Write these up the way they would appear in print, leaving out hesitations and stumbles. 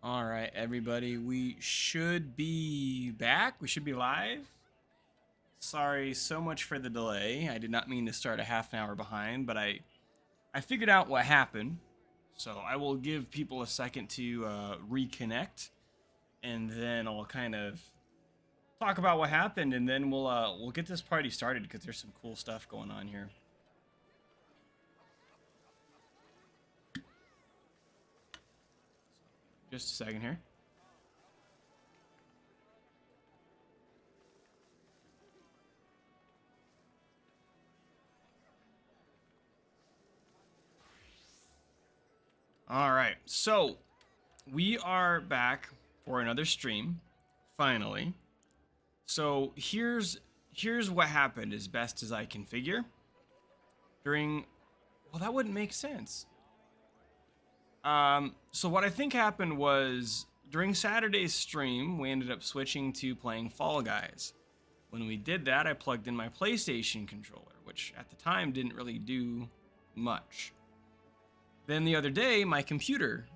All right, everybody, we should be back. We should be live. Sorry so much for the delay. I did not mean to start a half an hour behind, but I figured out what happened. So I will give people a second to reconnect, and then I'll kind of talk about what happened, and then we'll get this party started because there's some cool stuff going on here. Just a second here. All right, so we are back for another stream, finally. So here's what happened as best as I can figure. Well, that wouldn't make sense. So what I think happened was during Saturday's stream, we ended up switching to playing Fall Guys. When we did that, I plugged in my PlayStation controller, which at the time didn't really do much. Then the other day, my computer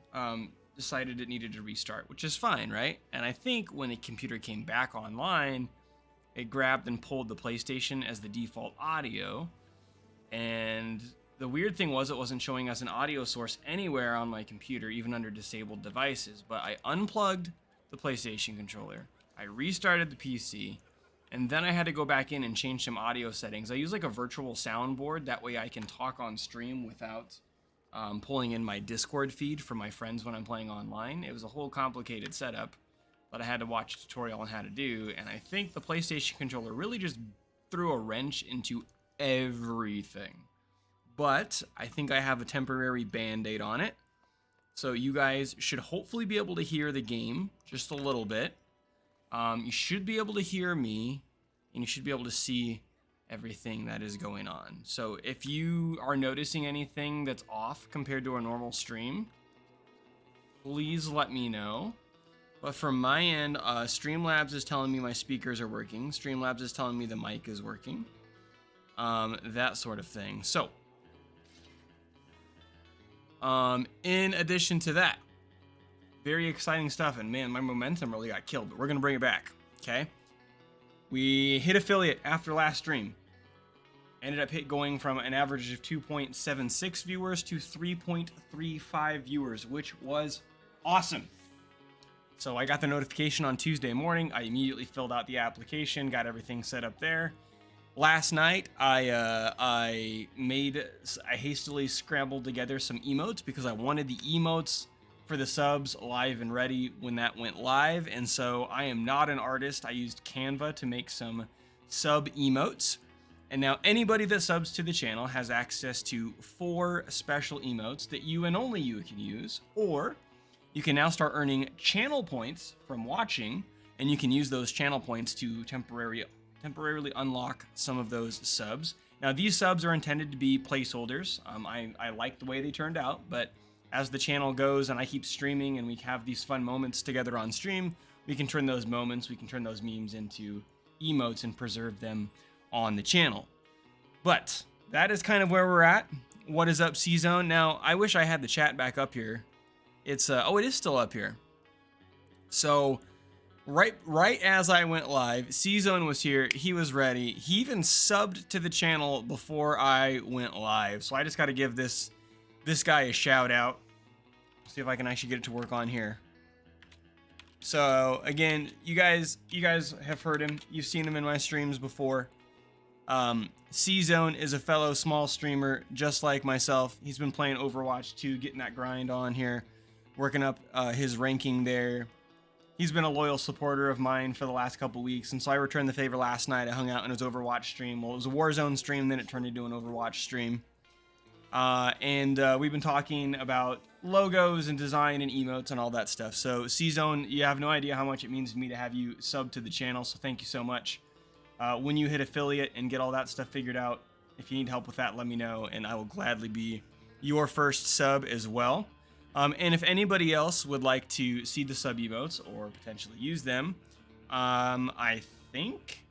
decided it needed to restart, which is fine, right? And I think when the computer came back online, it grabbed and pulled the PlayStation as the default audio. And the weird thing was it wasn't showing us an audio source anywhere on my computer, even under disabled devices. But I unplugged the PlayStation controller, I restarted the PC, and then I had to go back in and change some audio settings. I use like a virtual soundboard, that way I can talk on stream without pulling in my Discord feed for my friends when I'm playing online. It was a whole complicated setup that I had to watch a tutorial on how to do, and I think the PlayStation controller really just threw a wrench into everything. But I think I have a temporary band-aid on it, so you guys should hopefully be able to hear the game just a little bit. You should be able to hear me, and you should be able to see everything that is going on. So if you are noticing anything that's off compared to a normal stream, please let me know. But from my end, Streamlabs is telling me my speakers are working. Streamlabs is telling me the mic is working. That sort of thing. So, in addition to that, very exciting stuff. And man, my momentum really got killed, but we're going to bring it back. Okay. We hit affiliate after last stream. Ended up going from an average of 2.76 viewers to 3.35 viewers, which was awesome. So I got the notification on Tuesday morning. I immediately filled out the application, got everything set up there. Last night, I hastily scrambled together some emotes because I wanted the emotes for the subs live and ready when that went live. And so I am not an artist. I used Canva to make some sub emotes. And now anybody that subs to the channel has access to 4 special emotes that you and only you can use, or you can now start earning channel points from watching, and you can use those channel points to temporarily unlock some of those subs. Now these subs are intended to be placeholders. I like the way they turned out, but as the channel goes and I keep streaming and we have these fun moments together on stream, we can turn those moments, we can turn those memes into emotes and preserve them on the channel. But that is kind of where we're at. What is up, C-Zone? Now, I wish I had the chat back up here. It's oh, it is still up here. So right as I went live, C-Zone was here. He was ready. He even subbed to the channel before I went live. So I just got to give this guy a shout out. See if I can actually get it to work on here. So again, you guys have heard him. You've seen him in my streams before. C-Zone is a fellow small streamer just like myself. He's been playing Overwatch 2, getting that grind on here, working up his ranking there. He's been a loyal supporter of mine for the last couple weeks, and so I returned the favor last night. I hung out in his Overwatch stream. Well, it was a Warzone stream, then it turned into an Overwatch stream. And we've been talking about logos and design and emotes and all that stuff. So C-Zone, you have no idea how much it means to me to have you sub to the channel, so thank you so much. When you hit affiliate and get all that stuff figured out, if you need help with that, let me know, and I will gladly be your first sub as well. And if anybody else would like to see the sub emotes or potentially use them, I think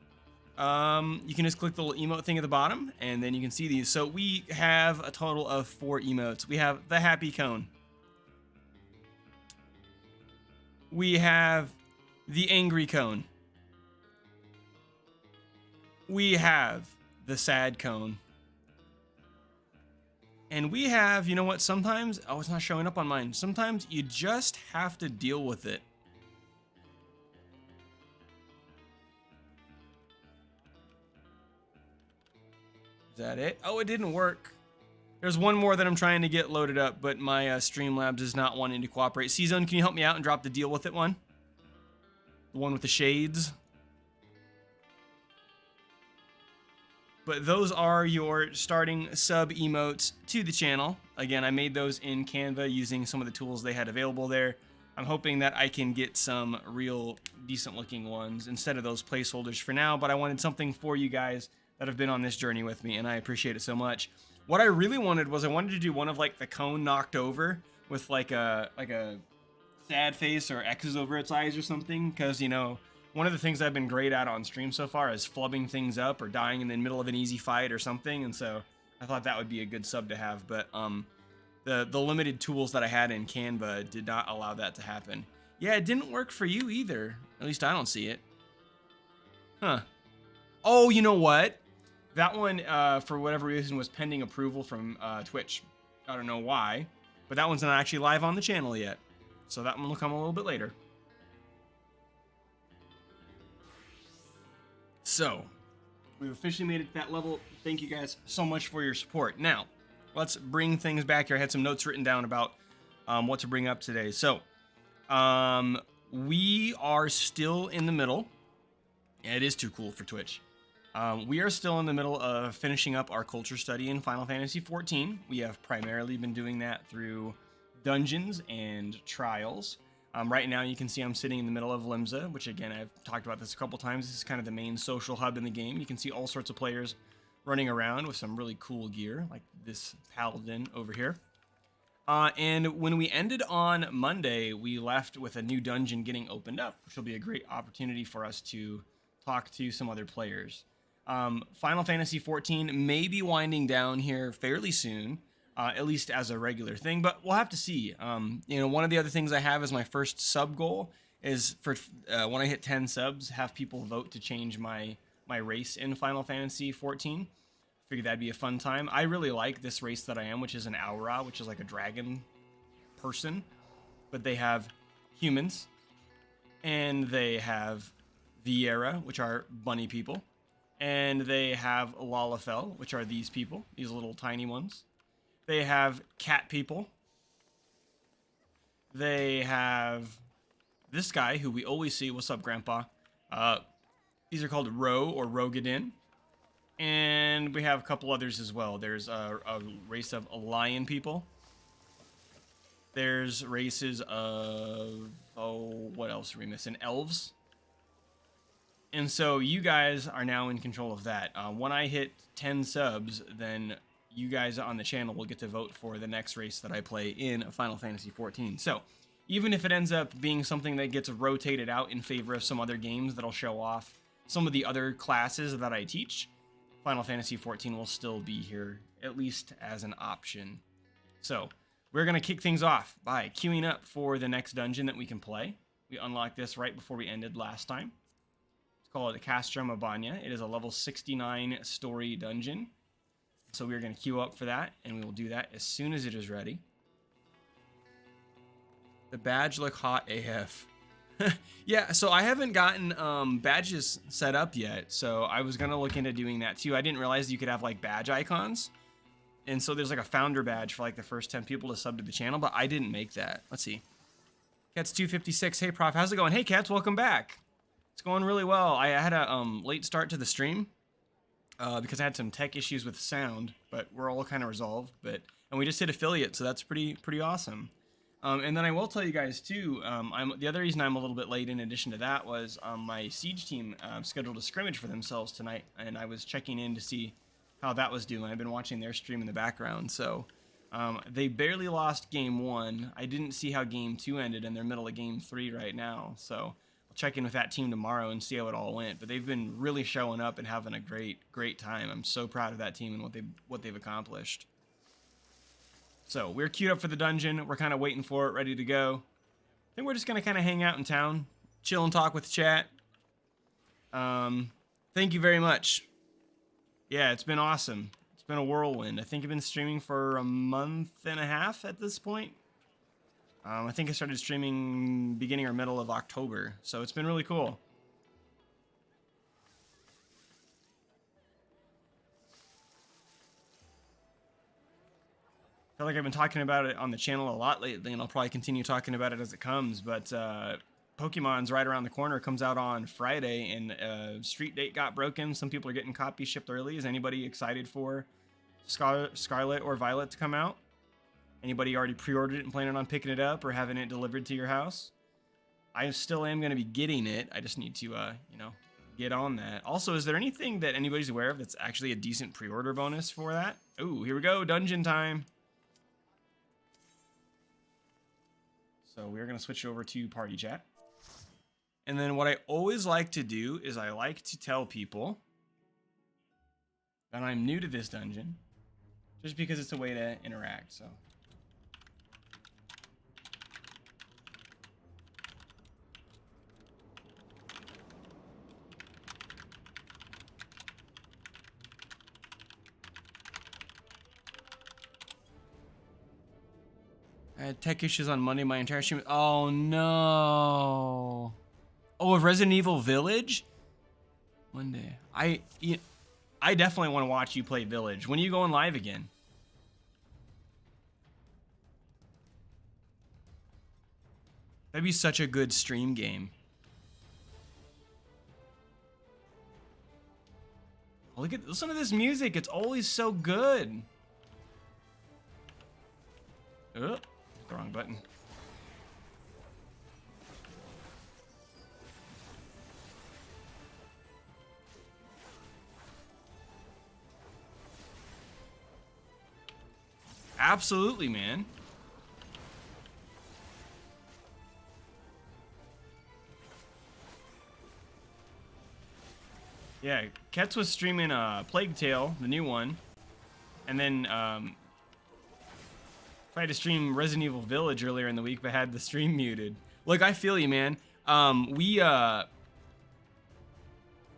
you can just click the little emote thing at the bottom, and then you can see these. So we have a total of 4 emotes. We have the happy cone. We have the angry cone. We have the sad cone. And we have, you know what, sometimes, oh, it's not showing up on mine. Sometimes you just have to deal with it. Is that it? Oh, it didn't work. There's one more that I'm trying to get loaded up, but my Streamlabs is not wanting to cooperate. C-Zone, can you help me out and drop the deal with it one? The one with the shades. But those are your starting sub emotes to the channel. Again, I made those in Canva using some of the tools they had available there. I'm hoping that I can get some real decent looking ones instead of those placeholders for now, but I wanted something for you guys that have been on this journey with me, and I appreciate it so much. What I really wanted was I wanted to do one of like the cone knocked over with like a sad face or X's over its eyes or something, because, you know, one of the things I've been great at on stream so far is flubbing things up or dying in the middle of an easy fight or something, and so I thought that would be a good sub to have, but the limited tools that I had in Canva did not allow that to happen. Yeah, it didn't work for you either. At least I don't see it. Huh. Oh, you know what? That one, for whatever reason, was pending approval from Twitch. I don't know why, but that one's not actually live on the channel yet, so that one will come a little bit later. So, we've officially made it to that level. Thank you guys so much for your support. Now, let's bring things back here. I had some notes written down about what to bring up today. So, we are still in the middle. Yeah, it is too cool for Twitch. We are still in the middle of finishing up our culture study in Final Fantasy XIV. We have primarily been doing that through dungeons and trials. Right now, you can see I'm sitting in the middle of Limsa, which, again, I've talked about this a couple times. This is kind of the main social hub in the game. You can see all sorts of players running around with some really cool gear, like this paladin over here. And when we ended on Monday, we left with a new dungeon getting opened up, which will be a great opportunity for us to talk to some other players. Final Fantasy XIV may be winding down here fairly soon. At least as a regular thing, but we'll have to see. You know, one of the other things I have as my first sub goal is for when I hit 10 subs, have people vote to change my race in Final Fantasy XIV. Figured that'd be a fun time. I really like this race that I am, which is an Aura, which is like a dragon person, but they have humans, and they have Viera, which are bunny people, and they have Lalafell, which are these people, these little tiny ones. They have cat people. They have this guy who we always see. What's up, Grandpa? These are called Ro or Rogadin. And we have a couple others as well. There's a race of lion people. There's races of, what else are we missing? Elves. And so you guys are now in control of that. When I hit 10 subs, then you guys on the channel will get to vote for the next race that I play in Final Fantasy XIV. So, even if it ends up being something that gets rotated out in favor of some other games that'll show off some of the other classes that I teach, Final Fantasy XIV will still be here, at least as an option. So, we're going to kick things off by queuing up for the next dungeon that we can play. We unlocked this right before we ended last time. It's called Castrum Abanya. It is a level 69 story dungeon. So we're going to queue up for that, and we will do that as soon as it is ready. The badge look hot AF. Yeah, so I haven't gotten badges set up yet, so I was going to look into doing that too. I didn't realize you could have like badge icons. And so there's like a founder badge for like the first 10 people to sub to the channel, but I didn't make that. Let's see. Cats 256. Hey, Prof. How's it going? Hey, Cats. Welcome back. It's going really well. I had a late start to the stream. Because I had some tech issues with sound, but we're all kind of resolved. And we just hit affiliate, so that's pretty awesome. And then I will tell you guys too. The other reason I'm a little bit late, in addition to that, was my Siege team scheduled a scrimmage for themselves tonight, and I was checking in to see how that was doing. I've been watching their stream in the background, so they barely lost game 1. I didn't see how game 2 ended, and they're middle of game 3 right now, so check in with that team tomorrow and see how it all went. But they've been really showing up and having a great time. I'm so proud of that team and what they've accomplished. So we're queued up for the dungeon. We're kind of waiting for it, ready to go. think we're just gonna kind of hang out in town, chill and talk with chat. Thank you very much. Yeah, it's been awesome. It's been a whirlwind. I think I've been streaming for a month and a half at this point. I think I started streaming beginning or middle of October, so it's been really cool. I feel like I've been talking about it on the channel a lot lately, and I'll probably continue talking about it as it comes, but Pokemon's right around the corner. It comes out on Friday, and street date got broken. Some people are getting copies shipped early. Is anybody excited for Scarlet or Violet to come out? Anybody already pre-ordered it and planning on picking it up or having it delivered to your house? I still am going to be getting it. I just need to, you know, get on that. Also, is there anything that anybody's aware of that's actually a decent pre-order bonus for that? Ooh, here we go. Dungeon time. So we're going to switch over to party chat. And then what I always like to do is I like to tell people that I'm new to this dungeon, just because it's a way to interact, so. I had tech issues on Monday, my entire stream. Oh no. Oh, of Resident Evil Village? Monday. I definitely want to watch you play Village. When are you going live again? That'd be such a good stream game. Oh, listen to this music. It's always so good. Oh, the wrong button. Absolutely, man. Yeah, Kets was streaming Plague Tale, the new one, and then tried to stream Resident Evil Village earlier in the week, but had the stream muted. Look, I feel you, man.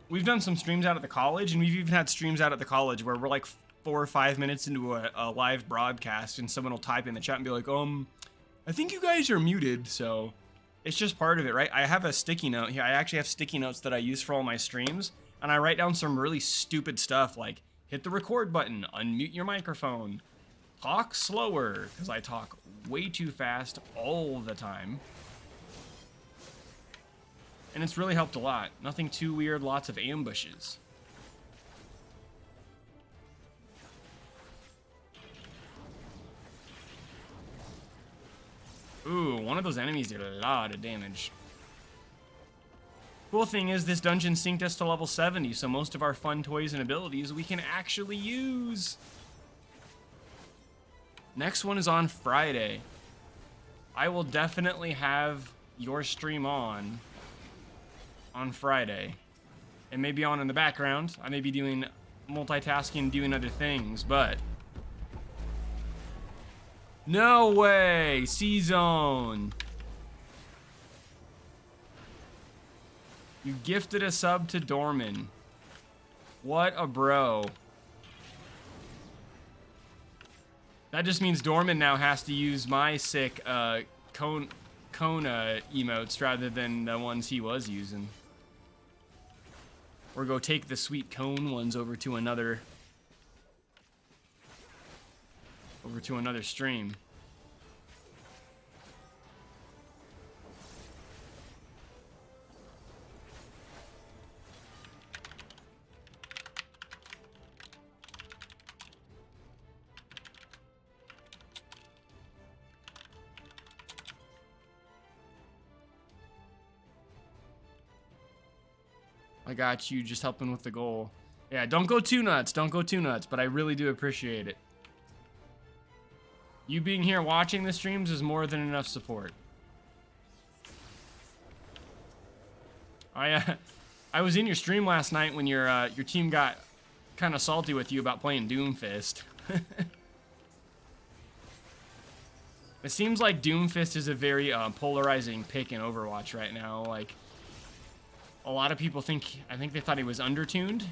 We've done some streams out at the college, and we've even had streams out at the college where we're like 4 or 5 minutes into a live broadcast, and someone will type in the chat and be like, I think you guys are muted, so it's just part of it, right? I have a sticky note here. I actually have sticky notes that I use for all my streams, and I write down some really stupid stuff like hit the record button, unmute your microphone, talk slower, because I talk way too fast all the time. And it's really helped a lot. Nothing too weird, lots of ambushes. Ooh, one of those enemies did a lot of damage. Cool thing is this dungeon synced us to level 70, so most of our fun toys and abilities we can actually use. Next one is on Friday. I will definitely have your stream on Friday. It may be on in the background. I may be doing multitasking, doing other things, but no way! C-Zone! You gifted a sub to Dorman. What a bro. That just means Dorman now has to use my sick cone emotes rather than the ones he was using. Or go take the sweet cone ones over to another stream. I got you, just helping with the goal. Yeah, don't go too nuts, but I really do appreciate it. You being here watching the streams is more than enough support. I was in your stream last night when your team got kind of salty with you about playing Doomfist. It seems like Doomfist is a very polarizing pick in Overwatch right now. Like, a lot of people I think they thought he was undertuned.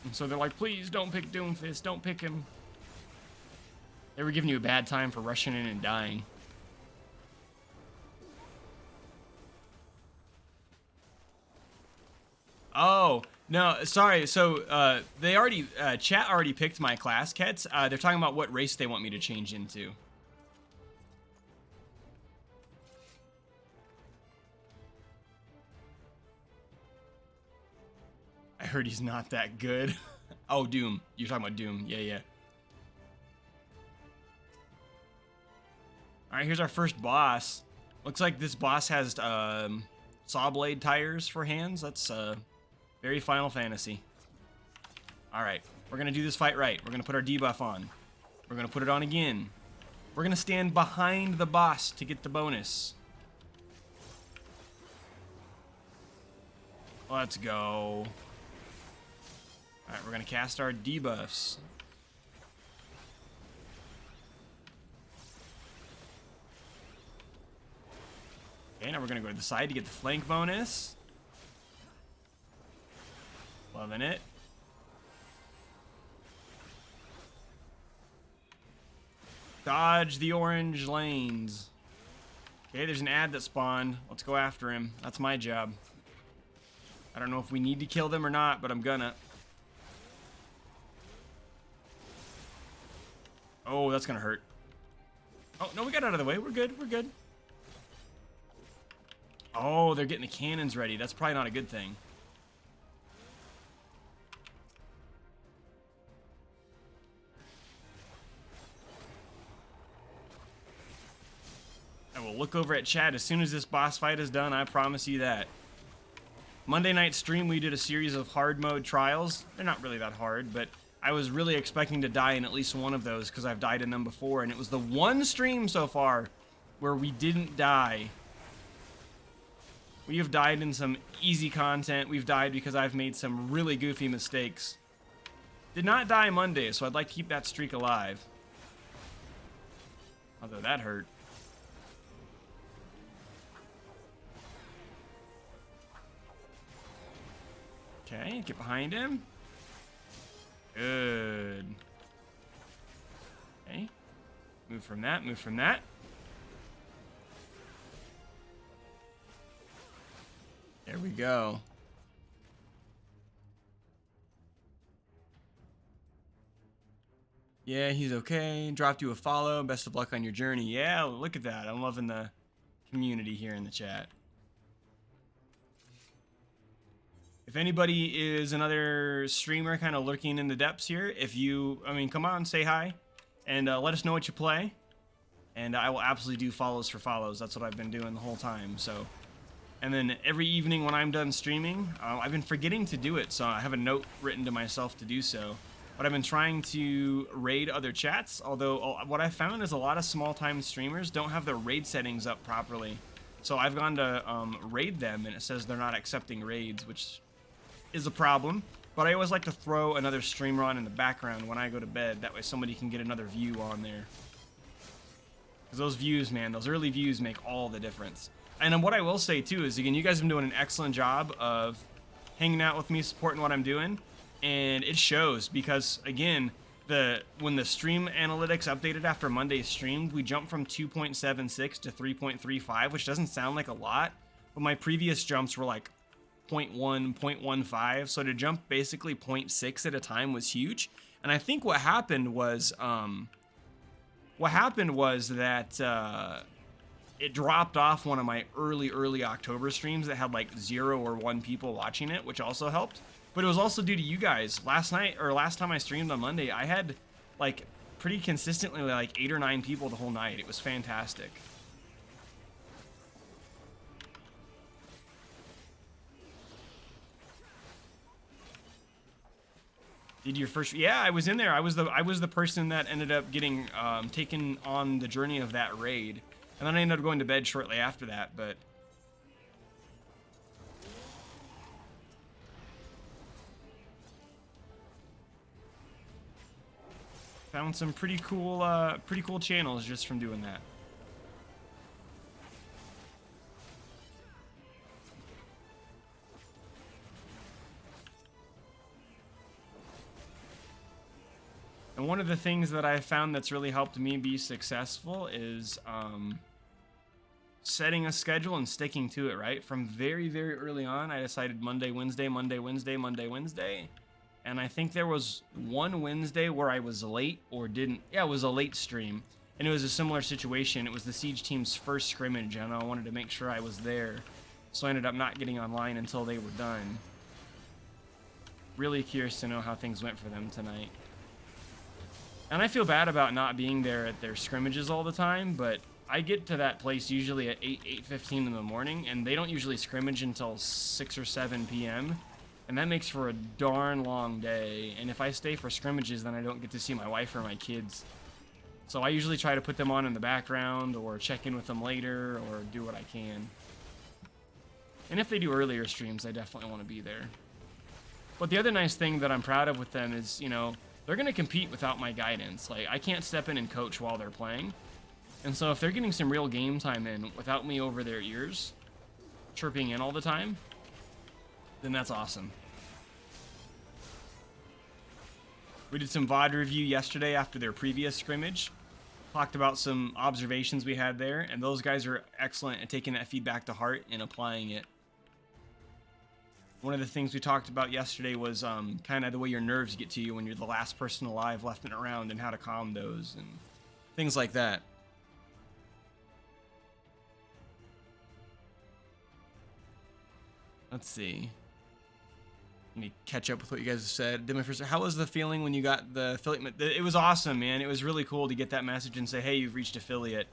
And so they're like, please don't pick Doomfist, don't pick him. They were giving you a bad time for rushing in and dying. Oh, no, sorry. So, they already, chat already picked my class, Kets. They're talking about what race they want me to change into. I heard he's not that good. Oh, Doom. You're talking about Doom. Yeah, yeah. All right, here's our first boss. Looks like this boss has saw blade tires for hands. That's very Final Fantasy. All right, we're gonna do this fight right. We're gonna put our debuff on. We're gonna put it on again. We're gonna stand behind the boss to get the bonus. Let's go. All right, we're gonna cast our debuffs. Okay, now we're gonna go to the side to get the flank bonus. Loving it. Dodge the orange lanes. Okay, there's an ad that spawned. Let's go after him. That's my job. I don't know if we need to kill them or not, but I'm gonna. Oh, that's gonna hurt. Oh, no, we got out of the way. We're good, we're good. Oh, they're getting the cannons ready. That's probably not a good thing. I will look over at chat as soon as this boss fight is done, I promise you that. Monday night stream, we did a series of hard mode trials. They're not really that hard, but I was really expecting to die in at least one of those because I've died in them before, and it was the one stream so far where we didn't die. We have died in some easy content. We've died because I've made some really goofy mistakes. Did not die Monday, so I'd like to keep that streak alive. Although that hurt. Okay, get behind him. Good. Okay. Move from that, move from that. There we go. Yeah, he's okay. Dropped you a follow. Best of luck on your journey. Yeah, look at that. I'm loving the community here in the chat. If anybody is another streamer kind of lurking in the depths here, come on, say hi, and let us know what you play. And I will absolutely do follows for follows. That's what I've been doing the whole time, so. And then every evening when I'm done streaming, I've been forgetting to do it, so I have a note written to myself to do so. But I've been trying to raid other chats, although what I found is a lot of small-time streamers don't have their raid settings up properly. So I've gone to raid them, and it says they're not accepting raids, which is a problem. But I always like to throw another streamer on in the background when I go to bed. That way somebody can get another view on there. Because those views, man, those early views make all the difference. And what I will say, too, is, again, you guys have been doing an excellent job of hanging out with me, supporting what I'm doing. And it shows because, again, when the stream analytics updated after Monday's stream, we jumped from 2.76 to 3.35, which doesn't sound like a lot. But my previous jumps were like 0.1, 0.15. So to jump basically 0.6 at a time was huge. And I think what happened was that it dropped off one of my early October streams that had like 0 or 1 people watching it, which also helped. But it was also due to you guys. Last time I streamed on Monday, I had like pretty consistently like 8 or 9 people the whole night. It was fantastic. Did your first? Yeah, I was in there. I was the person that ended up getting taken on the journey of that raid, and then I ended up going to bed shortly after that. But found some pretty cool channels just from doing that. And one of the things that I found that's really helped me be successful is setting a schedule and sticking to it, right? From very, very early on, I decided Monday, Wednesday, Monday, Wednesday, Monday, Wednesday. And I think there was one Wednesday where I was late or didn't. Yeah, it was a late stream. And it was a similar situation. It was the Siege team's first scrimmage, and I wanted to make sure I was there. So I ended up not getting online until they were done. Really curious to know how things went for them tonight. And I feel bad about not being there at their scrimmages all the time, but I get to that place usually at 8:15 in the morning, and they don't usually scrimmage until 6 or 7 p.m., and that makes for a darn long day. And if I stay for scrimmages, then I don't get to see my wife or my kids. So I usually try to put them on in the background or check in with them later or do what I can. And if they do earlier streams, I definitely want to be there. But the other nice thing that I'm proud of with them is, you know, they're going to compete without my guidance. Like, I can't step in and coach while they're playing. And so if they're getting some real game time in without me over their ears, chirping in all the time, then that's awesome. We did some VOD review yesterday after their previous scrimmage. Talked about some observations we had there, and those guys are excellent at taking that feedback to heart and applying it. One of the things we talked about yesterday was kind of the way your nerves get to you when you're the last person alive left and around, and how to calm those and things like that. Let's see. Let me catch up with what you guys have said. Did my first. How was the feeling when you got the affiliate? It was awesome, man. It was really cool to get that message and say, "Hey, you've reached affiliate."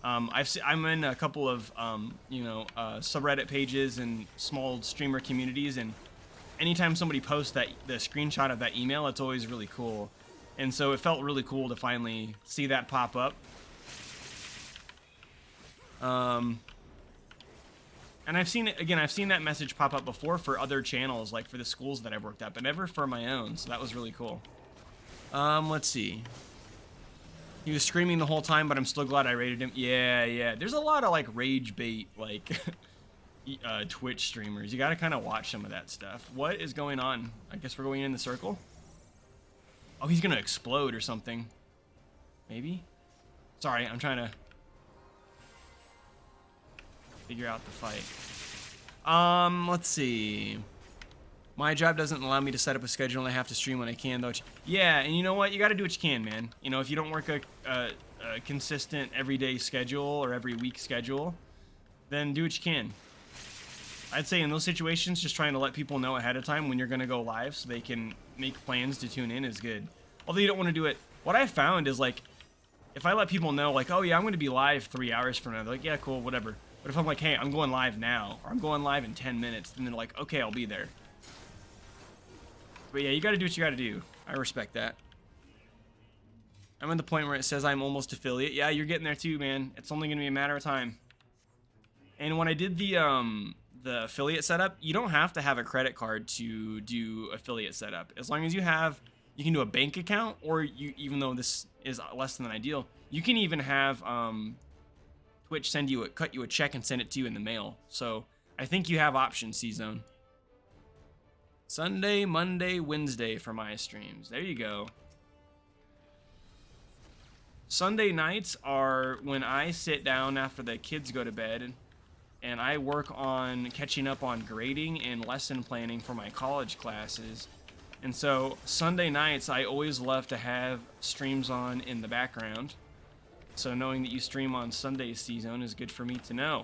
I'm in a couple of subreddit pages and small streamer communities, and anytime somebody posts the screenshot of that email, it's always really cool. And so it felt really cool to finally see that pop up. And I've seen it again. I've seen that message pop up before for other channels, like for the schools that I've worked at, but never for my own. So that was really cool. Let's see. He was screaming the whole time, but I'm still glad I rated him. Yeah. There's a lot of like rage bait, like Twitch streamers. You got to kind of watch some of that stuff. What is going on? I guess we're going in the circle. Oh, he's gonna explode or something. Maybe. Sorry, I'm trying to figure out the fight. Let's see. My job doesn't allow me to set up a schedule, and I have to stream when I can, though. Yeah, and you know what? You got to do what you can, man. You know, if you don't work a consistent everyday schedule or every week schedule, then do what you can. I'd say in those situations, just trying to let people know ahead of time when you're going to go live so they can make plans to tune in is good. Although you don't want to do it. What I found is, like, if I let people know, like, oh, yeah, I'm going to be live 3 hours from now, they're like, yeah, cool, whatever. But if I'm like, hey, I'm going live now, or I'm going live in 10 minutes, then they're like, okay, I'll be there. But yeah, you got to do what you got to do. I respect that. I'm at the point where it says I'm almost affiliate. Yeah, you're getting there too, man. It's only going to be a matter of time. And when I did the affiliate setup, you don't have to have a credit card to do affiliate setup. As long as you can do a bank account, or even though this is less than ideal, you can even have Twitch cut you a check and send it to you in the mail. So I think you have options, C-Zone. Sunday, Monday, Wednesday for my streams. There you go. Sunday nights are when I sit down after the kids go to bed and I work on catching up on grading and lesson planning for my college classes. And so Sunday nights, I always love to have streams on in the background. So knowing that you stream on Sundays, C-Zone, is good for me to know.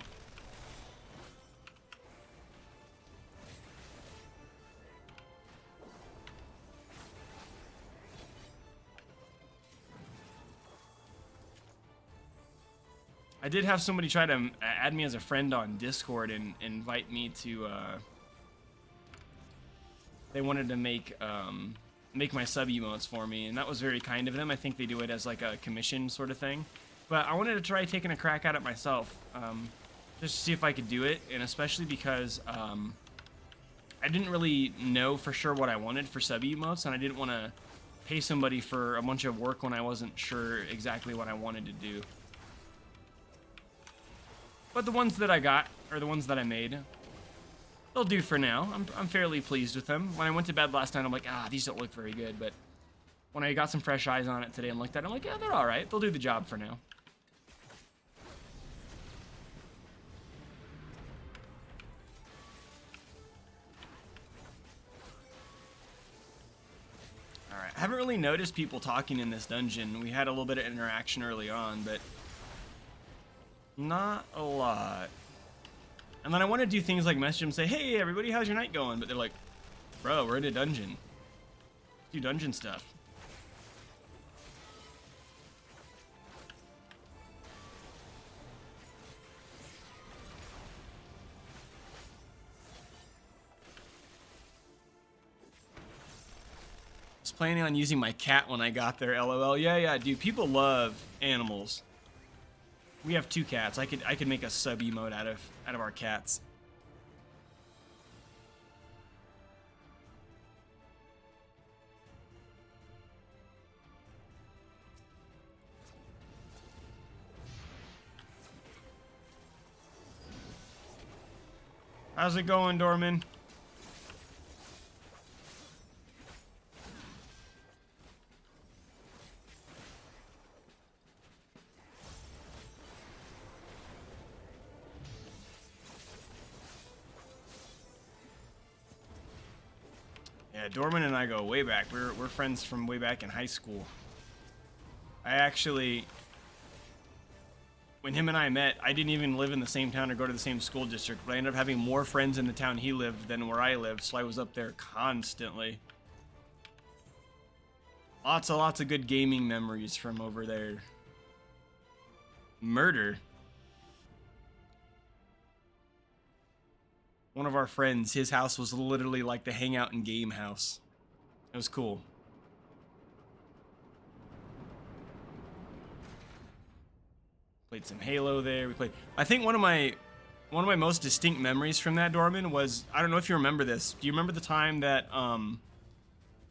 I did have somebody try to add me as a friend on Discord and invite me to, they wanted to make my sub emotes for me, and that was very kind of them. I think they do it as like a commission sort of thing. But I wanted to try taking a crack at it myself, just to see if I could do it, and especially because I didn't really know for sure what I wanted for sub emotes, and I didn't want to pay somebody for a bunch of work when I wasn't sure exactly what I wanted to do. But the ones that I got, or the ones that I made, they'll do for now. I'm fairly pleased with them. When I went to bed last night, I'm like, these don't look very good, but when I got some fresh eyes on it today and looked at it, I'm like, yeah, they're all right. They'll do the job for now. All right. I haven't really noticed people talking in this dungeon. We had a little bit of interaction early on, but not a lot. And then I want to do things like message them, say, hey, everybody, how's your night going? But they're like, bro, we're in a dungeon. Do dungeon stuff. I was planning on using my cat when I got there, LOL. Yeah, dude, people love animals. We have 2 cats. I could make a sub emote out of our cats. How's it going, Dorman? Yeah, Dorman and I go way back. We're friends from way back in high school. I actually, when him and I met, I didn't even live in the same town or go to the same school district, but I ended up having more friends in the town he lived than where I lived, so I was up there constantly. Lots of good gaming memories from over there. Murder. One of our friends, his house was literally like the hangout and game house. It was cool. Played some Halo there. I think one of my most distinct memories from that, Dorman, was, I don't know if you remember this. Do you remember the time that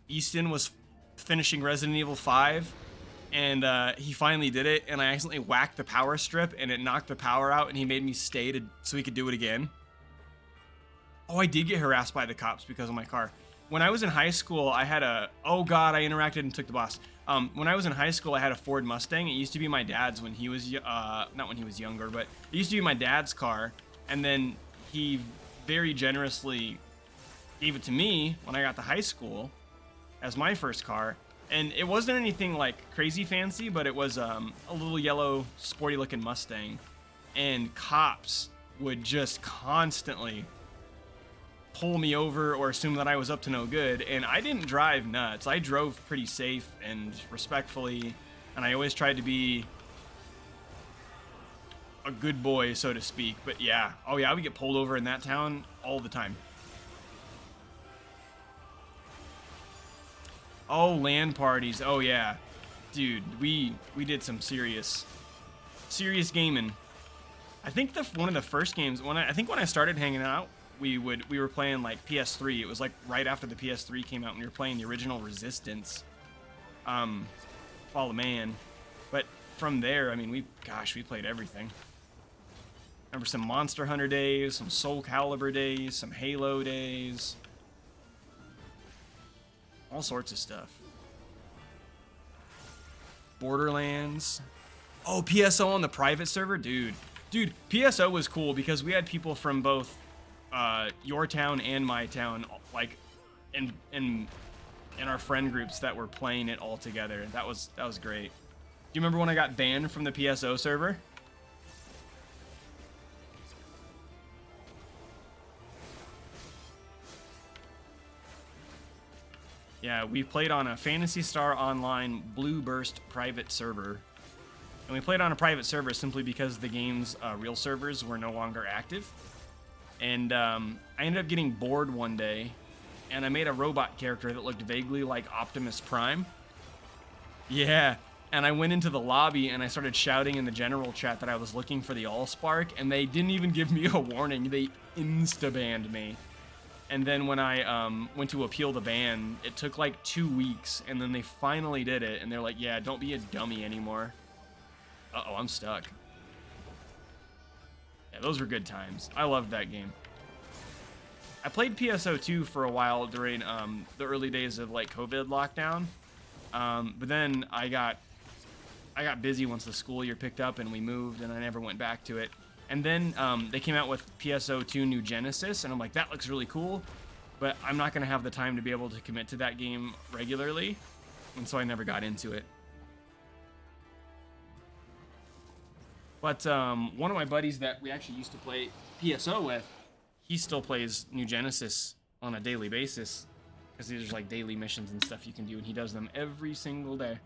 Easton was finishing Resident Evil 5 and he finally did it, and I accidentally whacked the power strip and it knocked the power out, and he made me stay so he could do it again? Oh, I did get harassed by the cops because of my car. When I was in high school, I had a... Oh, God, I interacted and took the boss. When I was in high school, I had a Ford Mustang. It used to be my dad's when he was... not when he was younger, but it used to be my dad's car. And then he very generously gave it to me when I got to high school as my first car. And it wasn't anything, like, crazy fancy, but it was a little yellow, sporty-looking Mustang. And cops would just constantly pull me over or assume that I was up to no good, and I didn't drive nuts. I drove pretty safe and respectfully, and I always tried to be a good boy, so to speak. But yeah, oh yeah, I would get pulled over in that town all the time. Oh, LAN parties. Oh yeah, dude, we did some serious gaming. I think one of the first games when I started hanging out, we were playing like PS3. It was like right after the PS3 came out, and we were playing the original Resistance, Fall of Man. But from there, I mean, we played everything. Remember some Monster Hunter days, some Soul Calibur days, some Halo days, all sorts of stuff. Borderlands. Oh, PSO on the private server, dude, PSO was cool because we had people from both your town and my town, like in our friend groups that were playing it all together. That was great. Do you remember when I got banned from the PSO server? Yeah, we played on a Phantasy Star Online Blue Burst private server. And we played on a private server simply because the game's real servers were no longer active. And I ended up getting bored one day, and I made a robot character that looked vaguely like Optimus Prime. Yeah, and I went into the lobby and I started shouting in the general chat that I was looking for the Allspark, and they didn't even give me a warning. They insta-banned me. And then when I went to appeal the ban, it took like 2 weeks, and then they finally did it, and they're like, yeah, don't be a dummy anymore. Uh-oh, I'm stuck. Yeah, those were good times. I loved that game. I played PSO2 for a while during the early days of like COVID lockdown. But then I got busy once the school year picked up and we moved, and I never went back to it. And then they came out with PSO2 New Genesis, and I'm like, that looks really cool, but I'm not going to have the time to be able to commit to that game regularly, and so I never got into it. But one of my buddies that we actually used to play PSO with, he still plays New Genesis on a daily basis, because there's like daily missions and stuff you can do, and he does them every single day.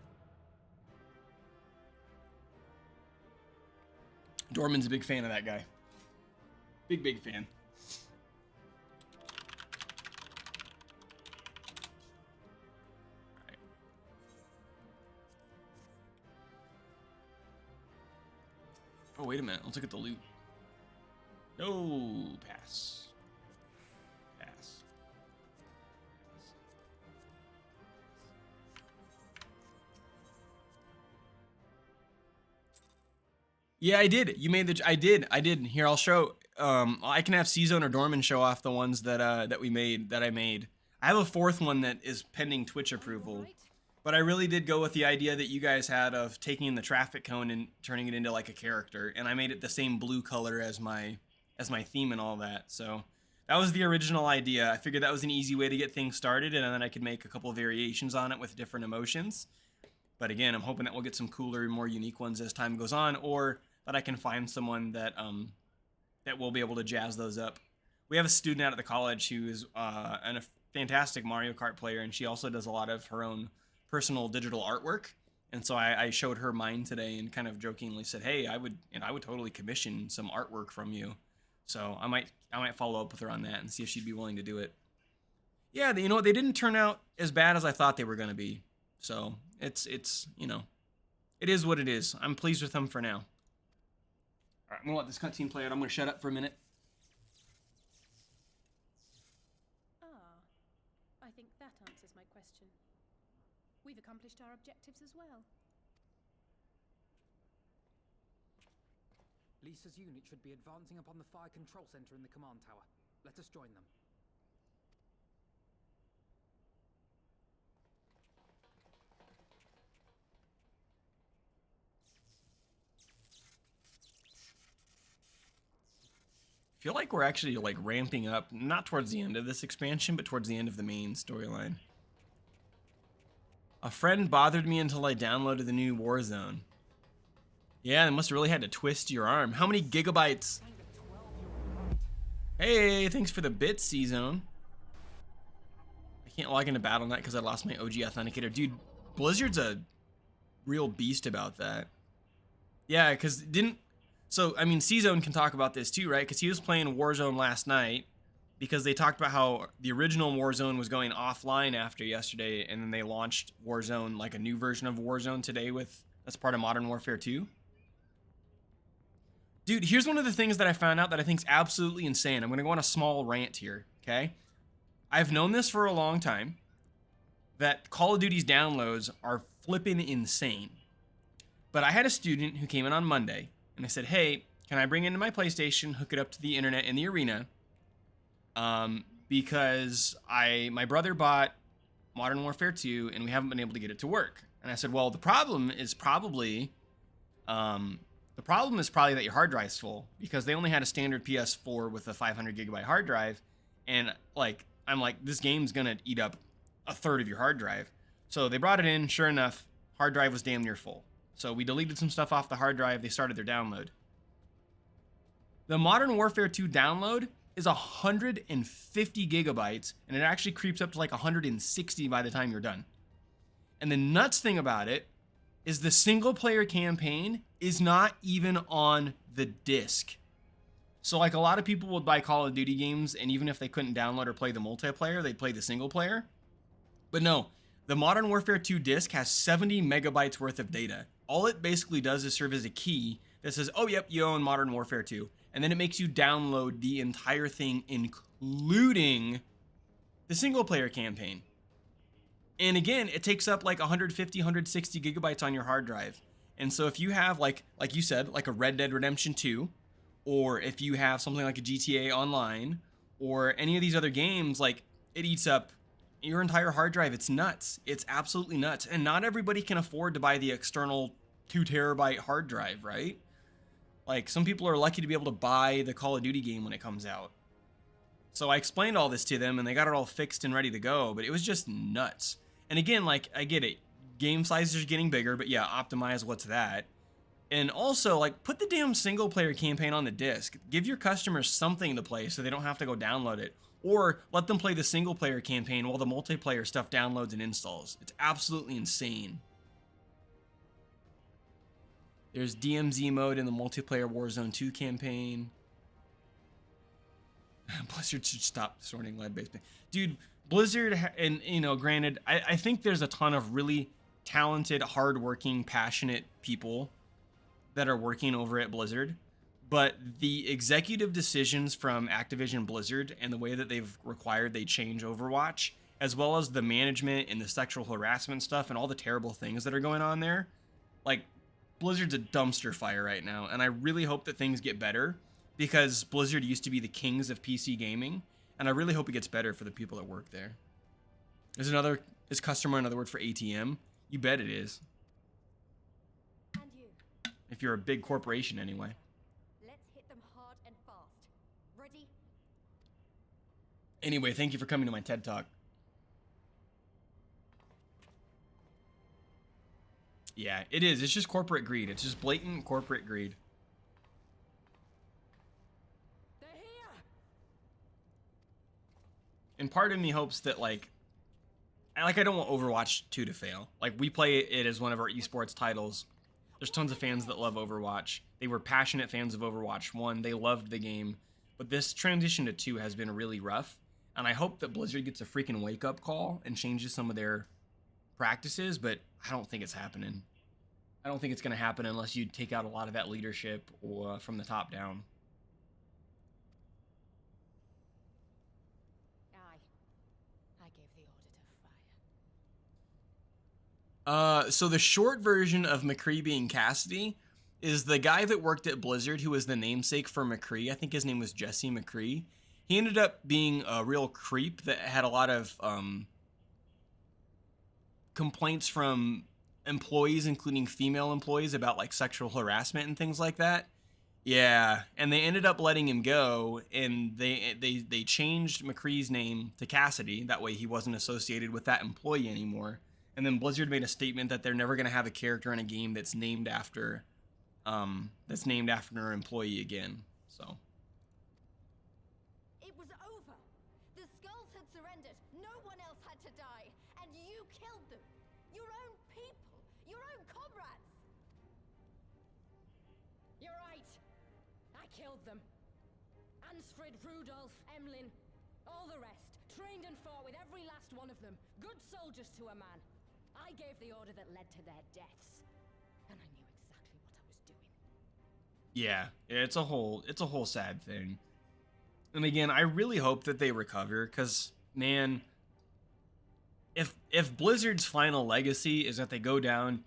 Dorman's a big fan of that guy. Big fan. All right. Oh, wait a minute. Let's look at the loot. No, pass. Pass. Yeah, I did. You made the. I did. Here, I'll show. I can have C-Zone or Dorman show off the ones that I made. I have a fourth one that is pending Twitch approval, but I really did go with the idea that you guys had of taking the traffic cone and turning it into like a character, and I made it the same blue color as my theme and all that. So that was the original idea. I figured that was an easy way to get things started, and then I could make a couple of variations on it with different emotions. But again, I'm hoping that we'll get some cooler, more unique ones as time goes on, or that I can find someone that that will be able to jazz those up. We have a student out at the college who is a fantastic Mario Kart player, and she also does a lot of her own personal digital artwork. And so I showed her mine today and kind of jokingly said, "Hey, I would totally commission some artwork from you." So I might follow up with her on that and see if she'd be willing to do it. Yeah, you know what? They didn't turn out as bad as I thought they were going to be. So it's it is what it is. I'm pleased with them for now. All right, I'm gonna let this cutscene play out. I'm gonna shut up for a minute. I think that answers my question. We've accomplished our objectives as well. Lisa's unit should be advancing upon the fire control center in the command tower. Let us join them. I feel like we're actually like ramping up, not towards the end of this expansion, but towards the end of the main storyline. A friend bothered me until I downloaded the new Warzone. Yeah, they must have really had to twist your arm. How many gigabytes? Hey, thanks for the bits, C-Zone. I can't log into BattleNet because I lost my OG authenticator. Dude, Blizzard's a real beast about that. Yeah, because So, I mean, C-Zone can talk about this too, right? Because he was playing Warzone last night because they talked about how the original Warzone was going offline after yesterday, and then they launched Warzone, like a new version of Warzone today that's part of Modern Warfare 2. Dude, here's one of the things that I found out that I think is absolutely insane. I'm going to go on a small rant here, okay? I've known this for a long time, that Call of Duty's downloads are flipping insane. But I had a student who came in on Monday, and I said, "Hey, can I bring it into my PlayStation, hook it up to the internet in the arena? Because my brother bought Modern Warfare 2, and we haven't been able to get it to work." And I said, "Well, the problem is probably that your hard drive's full, because they only had a standard PS4 with a 500 gigabyte hard drive, and I'm like, this game's gonna eat up a third of your hard drive." So they brought it in. Sure enough, hard drive was damn near full. So we deleted some stuff off the hard drive. They started their download. The Modern Warfare 2 download is 150 gigabytes, and it actually creeps up to like 160 by the time you're done. And the nuts thing about it is the single player campaign is not even on the disc. So like a lot of people would buy Call of Duty games, and even if they couldn't download or play the multiplayer, they'd play the single player. But no, the Modern Warfare 2 disc has 70 megabytes worth of data. All it basically does is serve as a key that says, "Oh, yep, you own Modern Warfare 2. And then it makes you download the entire thing, including the single player campaign. And again, it takes up like 150, 160 gigabytes on your hard drive. And so if you have, like you said, like a Red Dead Redemption 2, or if you have something like a GTA Online, or any of these other games, like it eats up your entire hard drive. It's nuts. It's absolutely nuts. And not everybody can afford to buy the external 2 terabyte hard drive, right? Like, some people are lucky to be able to buy the Call of Duty game when it comes out. So I explained all this to them and they got it all fixed and ready to go, but it was just nuts. And again, like, I get it. Game sizes are getting bigger, but yeah, optimize what's that. And also, like, put the damn single player campaign on the disc. Give your customers something to play so they don't have to go download it. Or let them play the single player campaign while the multiplayer stuff downloads and installs. It's absolutely insane. There's DMZ mode in the multiplayer Warzone 2 campaign. Blizzard should stop sorting lead-based. Dude, Blizzard, and, you know, granted, I think there's a ton of really talented, hardworking, passionate people that are working over at Blizzard, but the executive decisions from Activision Blizzard and the way that they've required they change Overwatch, as well as the management and the sexual harassment stuff and all the terrible things that are going on there, like, Blizzard's a dumpster fire right now, and I really hope that things get better, because Blizzard used to be the kings of PC gaming, and I really hope it gets better for the people that work there. Is customer another word for ATM? You bet it is. And you. If you're a big corporation anyway. Let's hit them hard and fast. Ready? Anyway, thank you for coming to my TED Talk. Yeah, it is. It's just corporate greed. It's just blatant corporate greed. They're here! And part of me hopes that, like, I don't want Overwatch 2 to fail. Like, we play it as one of our esports titles. There's tons of fans that love Overwatch. They were passionate fans of Overwatch 1. They loved the game. But this transition to 2 has been really rough. And I hope that Blizzard gets a freaking wake-up call and changes some of their practices, but I don't think it's happening. I don't think it's going to happen unless you take out a lot of that leadership or from the top down. I gave the order to fire. So the short version of McCree being Cassidy is the guy that worked at Blizzard who was the namesake for McCree. I think his name was Jesse McCree. He ended up being a real creep that had a lot of complaints from employees, including female employees, about like sexual harassment and things like that. Yeah, and they ended up letting him go, and they changed McCree's name to Cassidy. That way he wasn't associated with that employee anymore. And then Blizzard made a statement that they're never going to have a character in a game that's named after an employee again. So It was over. The Skulls had surrendered. No one else had to die. And you killed them. Your own people. Your own comrades. You're right. I killed them. Ansfrid, Rudolph, Emlyn, all the rest. Trained and fought with every last one of them. Good soldiers to a man. I gave the order that led to their deaths. And I knew exactly what I was doing. yeah, it's a whole sad thing. And again, I really hope that they recover, because, man, if Blizzard's final legacy is that they go down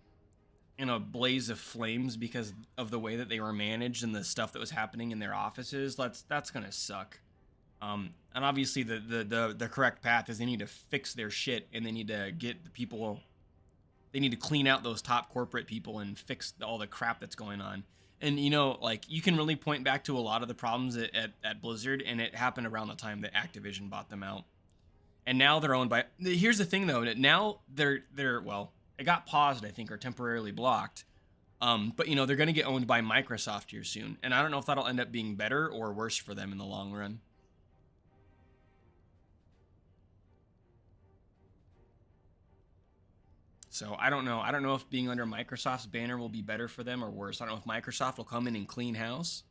in a blaze of flames because of the way that they were managed and the stuff that was happening in their offices, that's gonna suck. And obviously the correct path is they need to fix their shit, and they need to get the people. They need to clean out those top corporate people and fix all the crap that's going on. And, you know, like, you can really point back to a lot of the problems at Blizzard, and it happened around the time that Activision bought them out. And now they're owned by... Here's the thing, though. Now they're well, it got paused, I think, or temporarily blocked. But, you know, they're going to get owned by Microsoft here soon. And I don't know if that'll end up being better or worse for them in the long run. So I don't know. I don't know if being under Microsoft's banner will be better for them or worse. I don't know if Microsoft will come in and clean house.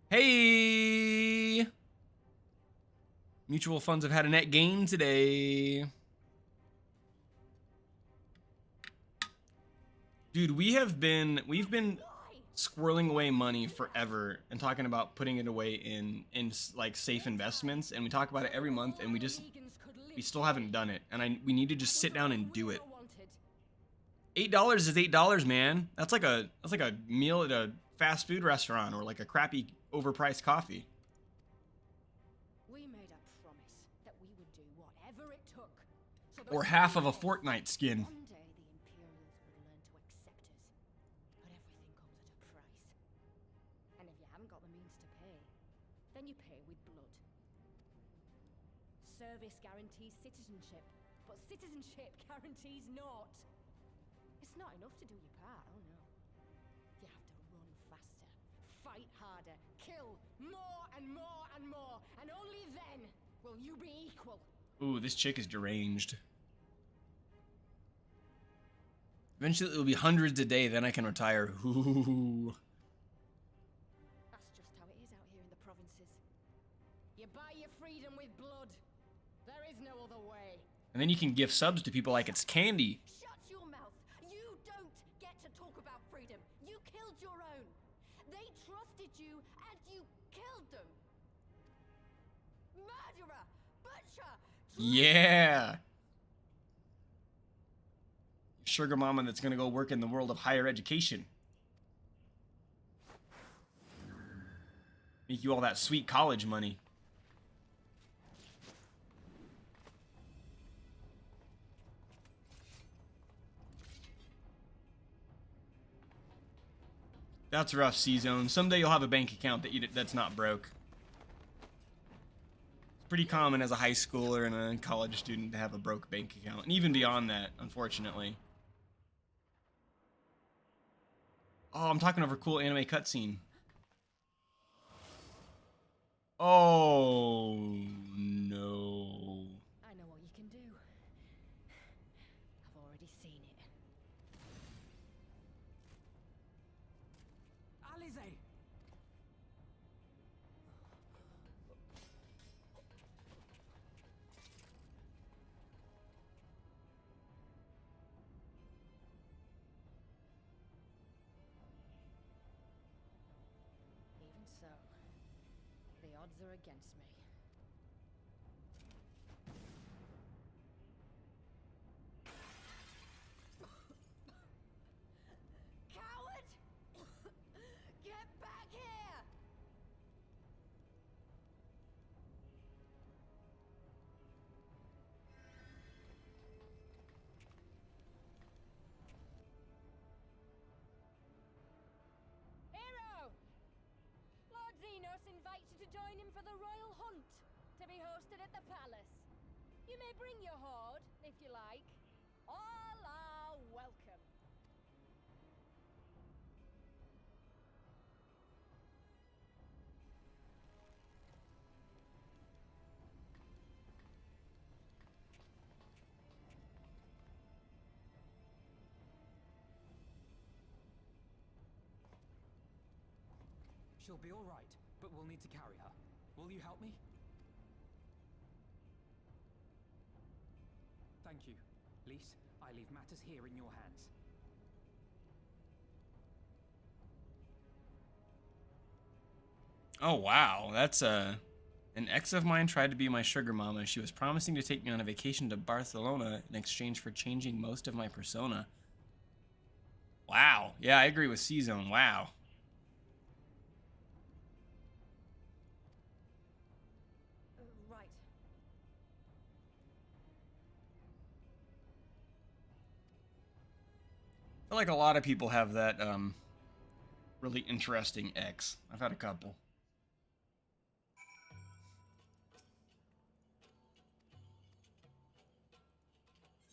Hey! Mutual funds have had a net gain today. Dude, we've been squirreling away money forever and talking about putting it away in like safe investments, and we talk about it every month, and we still haven't done it, and we need to just sit down and do it. $8 is $8, man. That's like a meal at a fast food restaurant or like a crappy overpriced coffee. We made a promise that we Or half of a Fortnite skin. One day the Imperials will learn to accept us. But everything comes at a price. And if you haven't got the means to pay, then you pay with blood. Service guarantees citizenship, but citizenship guarantees naught. It's not enough to do your part, oh no. You have to run faster, fight harder, kill more and more and more, and only then will you be equal. Ooh, this chick is deranged. Eventually it'll be hundreds a day, then I can retire. Ooh. That's just how it is out here in the provinces. You buy your freedom with blood. There is no other way. And then you can gift subs to people like it's candy. Shut your mouth. You don't get to talk about freedom. You killed your own. They trusted you and you killed them. Murderer, butcher. Yeah. Sugar mama that's gonna go work in the world of higher education. Make you all that sweet college money. That's rough, C-Zone. Someday you'll have a bank account that's not broke. It's pretty common as a high schooler and a college student to have a broke bank account. And even beyond that, unfortunately. Oh, I'm talking over a cool anime cutscene. Oh, no. I know what you can do. I've already seen it. Alize! Even so, the odds are against me. Coward! Get back here! Hero! Lord Xenos invites you to join him for the royal hunt, to be hosted at the palace. You may bring your horde, if you like. All are welcome. She'll be all right, but we'll need to carry her. Will you help me? Thank you. Lise, I leave matters here in your hands. Oh, wow. That's, an ex of mine tried to be my sugar mama. She was promising to take me on a vacation to Barcelona in exchange for changing most of my persona. Wow. Yeah, I agree with C-Zone. Wow. Right. I feel like a lot of people have that, really interesting ex. I've had a couple.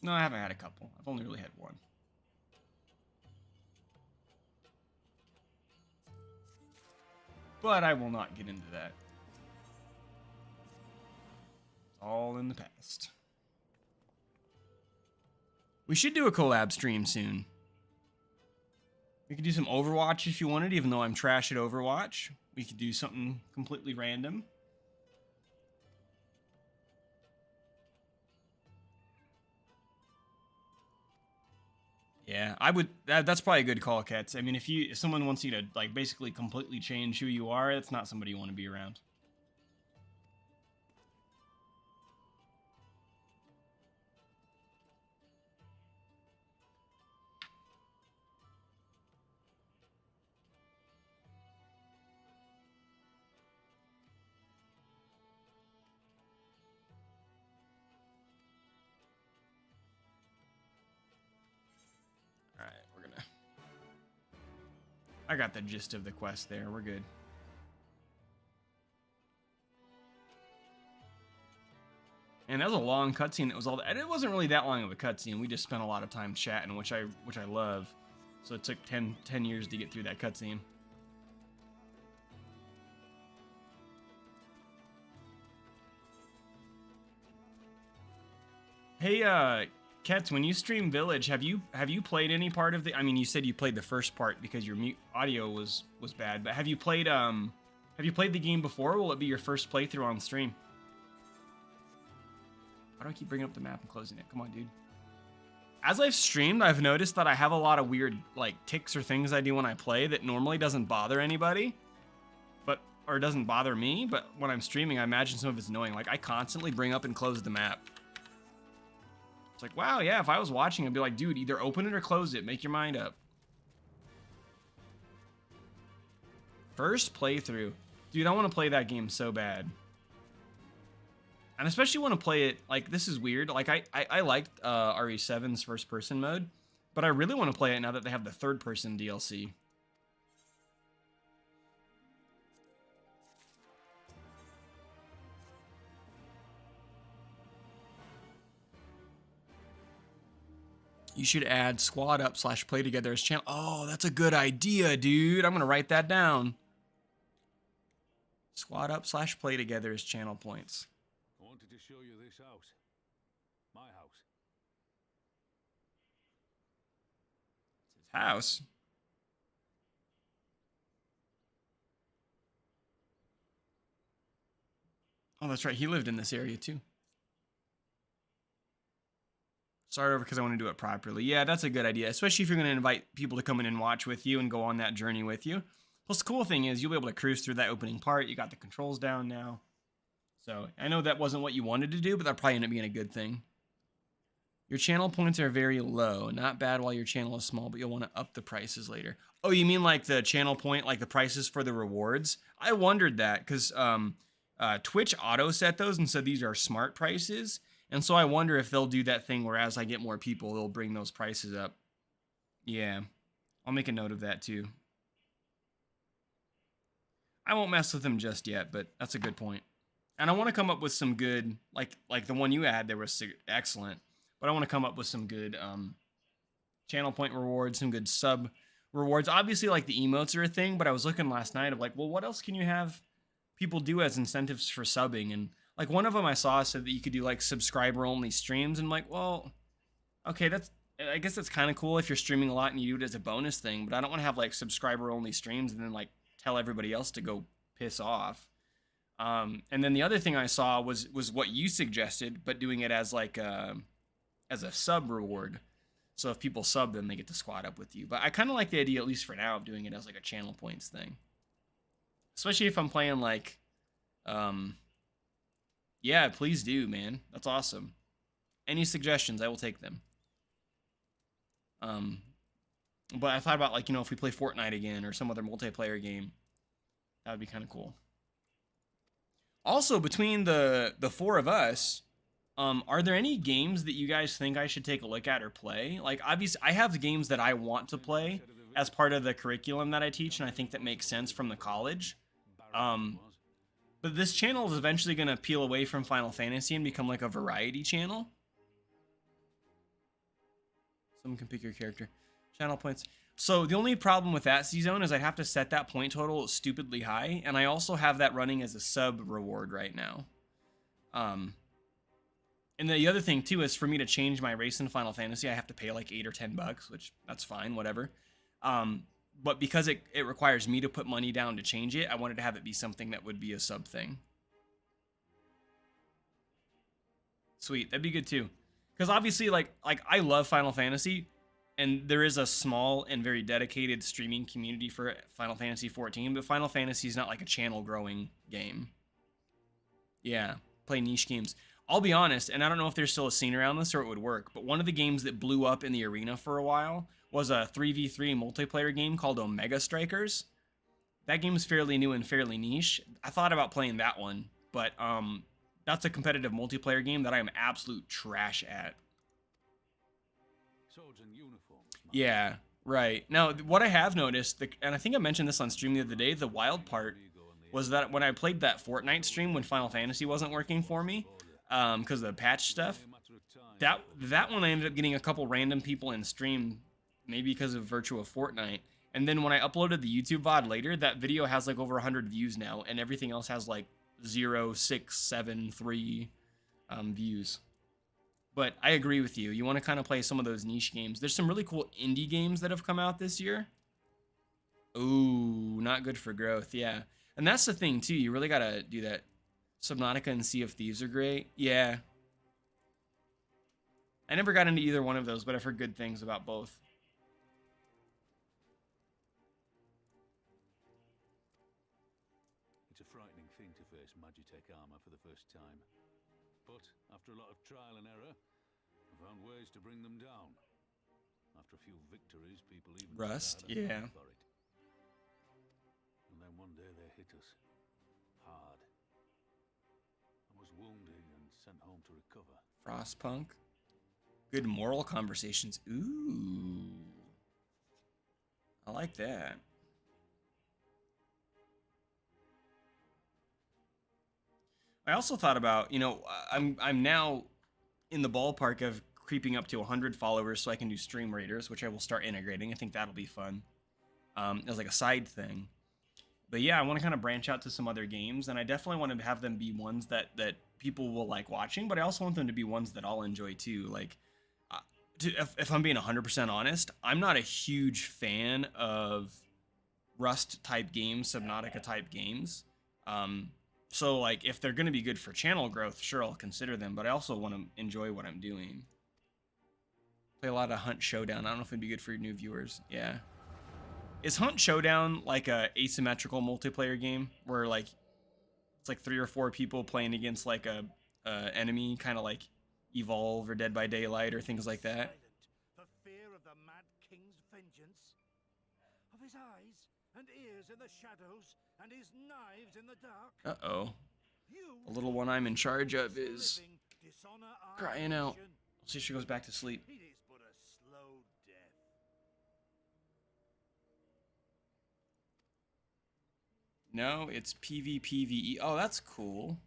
No, I haven't had a couple. I've only really had one. But I will not get into that. It's all in the past. We should do a collab stream soon. We could do some Overwatch if you wanted, even though I'm trash at Overwatch. We could do something completely random. Yeah, I would. That's probably a good call, Kets. I mean, if someone wants you to like basically completely change who you are, that's not somebody you want to be around. I got the gist of the quest there. We're good. And that was a long cutscene. It was all. And it wasn't really that long of a cutscene. We just spent a lot of time chatting, which I love. So it took 10 years to get through that cutscene. Hey, Kets, when you stream Village, have you played any part of the? I mean, you said you played the first part because your audio was bad, but have you played the game before? Or will it be your first playthrough on stream? Why do I keep bringing up the map and closing it? Come on, dude. As I've streamed, I've noticed that I have a lot of weird like tics or things I do when I play that normally doesn't bother anybody, or doesn't bother me. But when I'm streaming, I imagine some of it's annoying. Like I constantly bring up and close the map. It's like, wow, yeah, if I was watching, I'd be like, dude, either open it or close it. Make your mind up. First playthrough. Dude, I want to play that game so bad. And especially want to play it, like, this is weird. Like, I liked RE7's first-person mode, but I really want to play it now that they have the third-person DLC. You should add squad up / play together as channel. Oh, that's a good idea, dude. I'm going to write that down. Squad up / play together as channel points. I wanted to show you this house. My house. It's his house. Oh, that's right. He lived in this area too. Start over because I want to do it properly. Yeah, that's a good idea, especially if you're going to invite people to come in and watch with you and go on that journey with you. Plus, the cool thing is you'll be able to cruise through that opening part. You got the controls down now. So I know that wasn't what you wanted to do, but that probably ended up being a good thing. Your channel points are very low. Not bad while your channel is small, but you'll want to up the prices later. Oh, you mean like the channel point, like the prices for the rewards? I wondered that because Twitch auto set those and said these are smart prices. And so I wonder if they'll do that thing where as I get more people, they'll bring those prices up. Yeah, I'll make a note of that too. I won't mess with them just yet, but that's a good point. And I want to come up with some good, like the one you had there was excellent. But I want to come up with some good channel point rewards, some good sub rewards. Obviously, like the emotes are a thing, but I was looking last night of like, well, what else can you have people do as incentives for subbing? And like one of them I saw said that you could do like subscriber only streams. And I'm like, well, okay, I guess that's kind of cool if you're streaming a lot and you do it as a bonus thing, but I don't want to have like subscriber only streams and then like tell everybody else to go piss off. And then the other thing I saw was what you suggested, but doing it as like as a sub reward. So if people sub, then they get to squad up with you. But I kind of like the idea, at least for now, of doing it as like a channel points thing. Especially if I'm playing like, yeah, please do, man. That's awesome. Any suggestions, I will take them. But I thought about like, if we play Fortnite again or some other multiplayer game, that would be kind of cool. Also, between the four of us, are there any games that you guys think I should take a look at or play? Like, obviously, I have games that I want to play as part of the curriculum that I teach, and I think that makes sense from the college. But this channel is eventually going to peel away from Final Fantasy and become like a variety channel. Someone can pick your character. Channel points. So the only problem with that C-Zone is I have to set that point total stupidly high, and I also have that running as a sub reward right now. And the other thing too is for me to change my race in Final Fantasy, I have to pay like $8 or $10, which that's fine, whatever. But because it requires me to put money down to change it, I wanted to have it be something that would be a sub thing. Sweet, that'd be good too. Because obviously, like I love Final Fantasy, and there is a small and very dedicated streaming community for Final Fantasy XIV, but Final Fantasy is not like a channel growing game. Yeah, play niche games. I'll be honest, and I don't know if there's still a scene around this or it would work, but one of the games that blew up in the arena for a while was a 3v3 multiplayer game called Omega Strikers. That game is fairly new and fairly niche. I thought about playing that one, but that's a competitive multiplayer game that I am absolute trash at. Swords and uniforms. Yeah, Right. Now, what I have noticed, and I think I mentioned this on stream the other day, the wild part was that when I played that Fortnite stream when Final Fantasy wasn't working for me, because of the patch stuff, that one I ended up getting a couple random people in stream, maybe because of virtue of Fortnite. And then when I uploaded the YouTube VOD later, that video has like over 100 views now, and everything else has like 0, 6, 7, 3 views. But I agree with you. You want to kind of play some of those niche games. There's some really cool indie games that have come out this year. Ooh, not good for growth, yeah. And that's the thing, too. You really got to do that. Subnautica and Sea of Thieves are great. Yeah. I never got into either one of those, but I've heard good things about both. It's a frightening thing to face Magitech armor for the first time. But after a lot of trial and error, I found ways to bring them down. After a few victories, people even Rust, started yeah. for it. And then one day they hit us hard. I was wounded and sent home to recover. Frostpunk. Good moral conversations. Ooh. I like that. I also thought about, you know, I'm now in the ballpark of creeping up to 100 followers so I can do stream raiders, which I will start integrating. I think that'll be fun as like a side thing. But yeah, I want to kind of branch out to some other games, and I definitely want to have them be ones that people will like watching, but I also want them to be ones that I'll enjoy too. Like, if I'm being 100% honest, I'm not a huge fan of Rust-type games, Subnautica-type games. So, like, if they're going to be good for channel growth, sure, I'll consider them, but I also want to enjoy what I'm doing. Play a lot of Hunt Showdown. I don't know if it'd be good for your new viewers. Yeah. Is Hunt Showdown like a asymmetrical multiplayer game where, like, it's like 3 or 4 people playing against, like, a enemy, kind of like Evolve or Dead by Daylight or things like that? For fear of the Mad King's vengeance, of his eyes and ears in the shadows, and his knives in the dark. Uh-oh. The little one I'm in charge of is crying out. I'll see if she goes back to sleep. It is but a slow death. No, it's PvPvE. Oh, that's cool.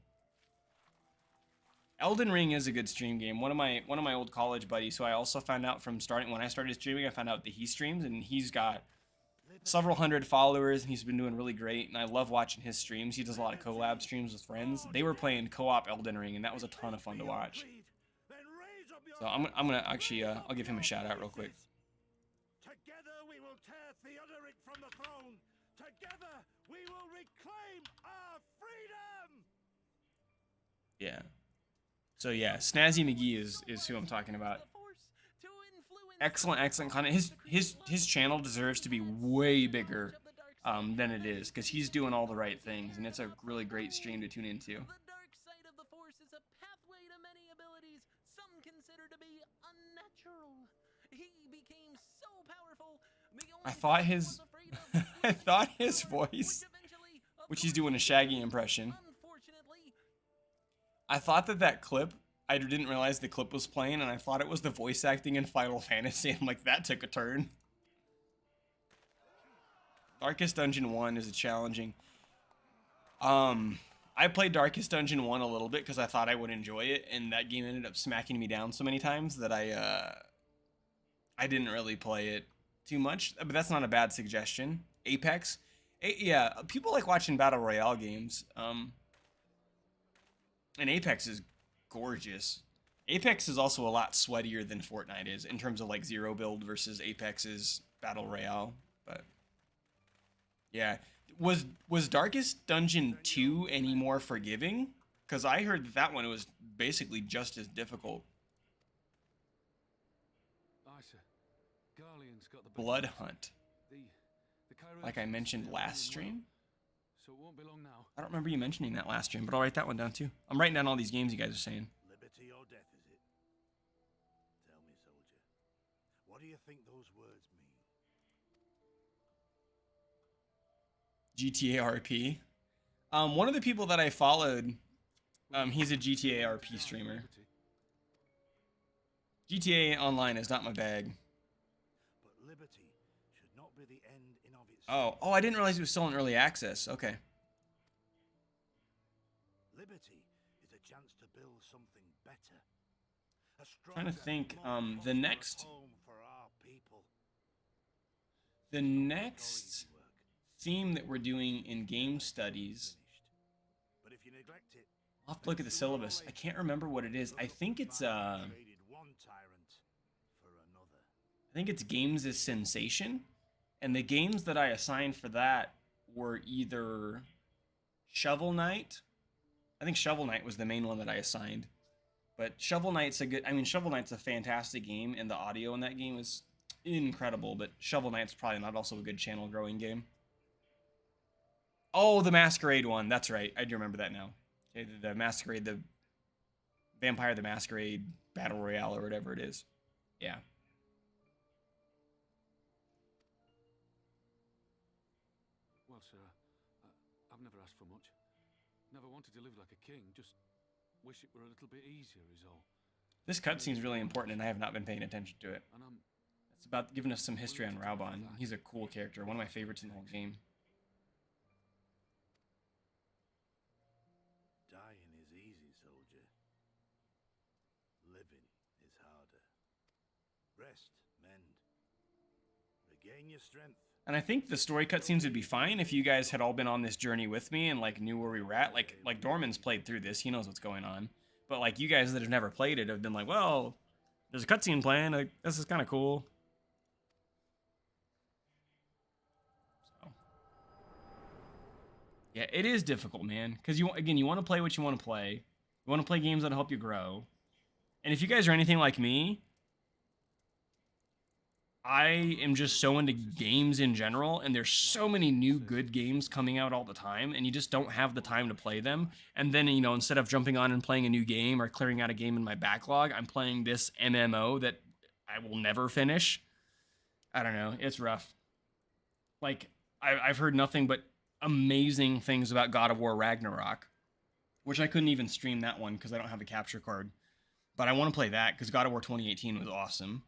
Elden Ring is a good stream game. One of my old college buddies, who I also found out from when I started streaming, I found out that he streams, and he's got several hundred followers, and he's been doing really great, and I love watching his streams. He does a lot of collab streams with friends. They were playing co-op Elden Ring, and that was a ton of fun to watch. So I'm gonna actually I'll give him a shout out real quick. Together we will tear Theodoric from the throne. Together we will reclaim our freedom. Yeah. So yeah, Snazzy McGee is who I'm talking about. Excellent content. His channel deserves to be way bigger than it is, because he's doing all the right things, and it's a really great stream to tune into. The dark side of the Force is a pathway to many abilities some consider to be unnatural. He became so powerful. I thought his I thought his voice, which he's doing a Shaggy impression. I thought that clip, I didn't realize the clip was playing, and I thought it was the voice acting in Final Fantasy. I'm like, that took a turn. Darkest Dungeon 1 is a challenging. I played Darkest Dungeon 1 a little bit because I thought I would enjoy it, and that game ended up smacking me down so many times that I didn't really play it too much. But that's not a bad suggestion. Apex. Yeah, people like watching Battle Royale games. And Apex is gorgeous. Apex is also a lot sweatier than Fortnite is in terms of like zero build versus Apex's Battle Royale. But yeah, was Darkest Dungeon 2 any more forgiving? Because I heard that one was basically just as difficult. Blood Hunt. Like I mentioned last stream. So it won't be long now. I don't remember you mentioning that last stream, but I'll write that one down too. I'm writing down all these games you guys are saying. Liberty or death, is it? Tell me, soldier. What do you think those words mean? GTA RP. One of the people that I followed, he's a GTA RP streamer. GTA Online is not my bag. But liberty be the end in of itself. Oh, I didn't realize it was still in early access. Okay. Liberty is a chance to build something better. A Trying to stronger, think, more the prosperous next home for our people. the next theme that we're doing in game studies, But if you neglect it, I'll have to look at the syllabus. I can't remember what it is. I think it's traded one tyrant for another. I think it's games as sensation, and the games that I assigned for that were either Shovel Knight. I think Shovel Knight was the main one that I assigned. But Shovel Knight's Shovel Knight's a fantastic game, and the audio in that game is incredible, but Shovel Knight's probably not also a good channel growing game. Oh, the Masquerade one. That's right. I do remember that now. Okay, the Masquerade, the Vampire the Masquerade Battle Royale or whatever it is. Yeah. Well, sir, I've never asked for much. Never wanted to live like a king, just wish it were a little bit easier is all. This cutscene's really important, and I have not been paying attention to it. And I'm It's about giving us some history on Raubon. He's a cool character, one of my favorites in the whole game. Dying is easy, soldier. Living is harder. Rest, mend. Regain your strength. And I think the story cutscenes would be fine if you guys had all been on this journey with me and like knew where we were at. Like Dorman's played through this, he knows what's going on. But like you guys that have never played it have been like, well, there's a cutscene playing. Like, this is kind of cool. So, yeah, it is difficult, man. Because you want to play what you want to play. You want to play games that help you grow. And if you guys are anything like me, I am just so into games in general, and there's so many new good games coming out all the time, and you just don't have the time to play them. And then, you know, instead of jumping on and playing a new game or clearing out a game in my backlog, I'm playing this MMO that I will never finish. I don't know. It's rough. Like, I've heard nothing but amazing things about God of War Ragnarok, which I couldn't even stream that one because I don't have a capture card. But I want to play that because God of War 2018 was awesome.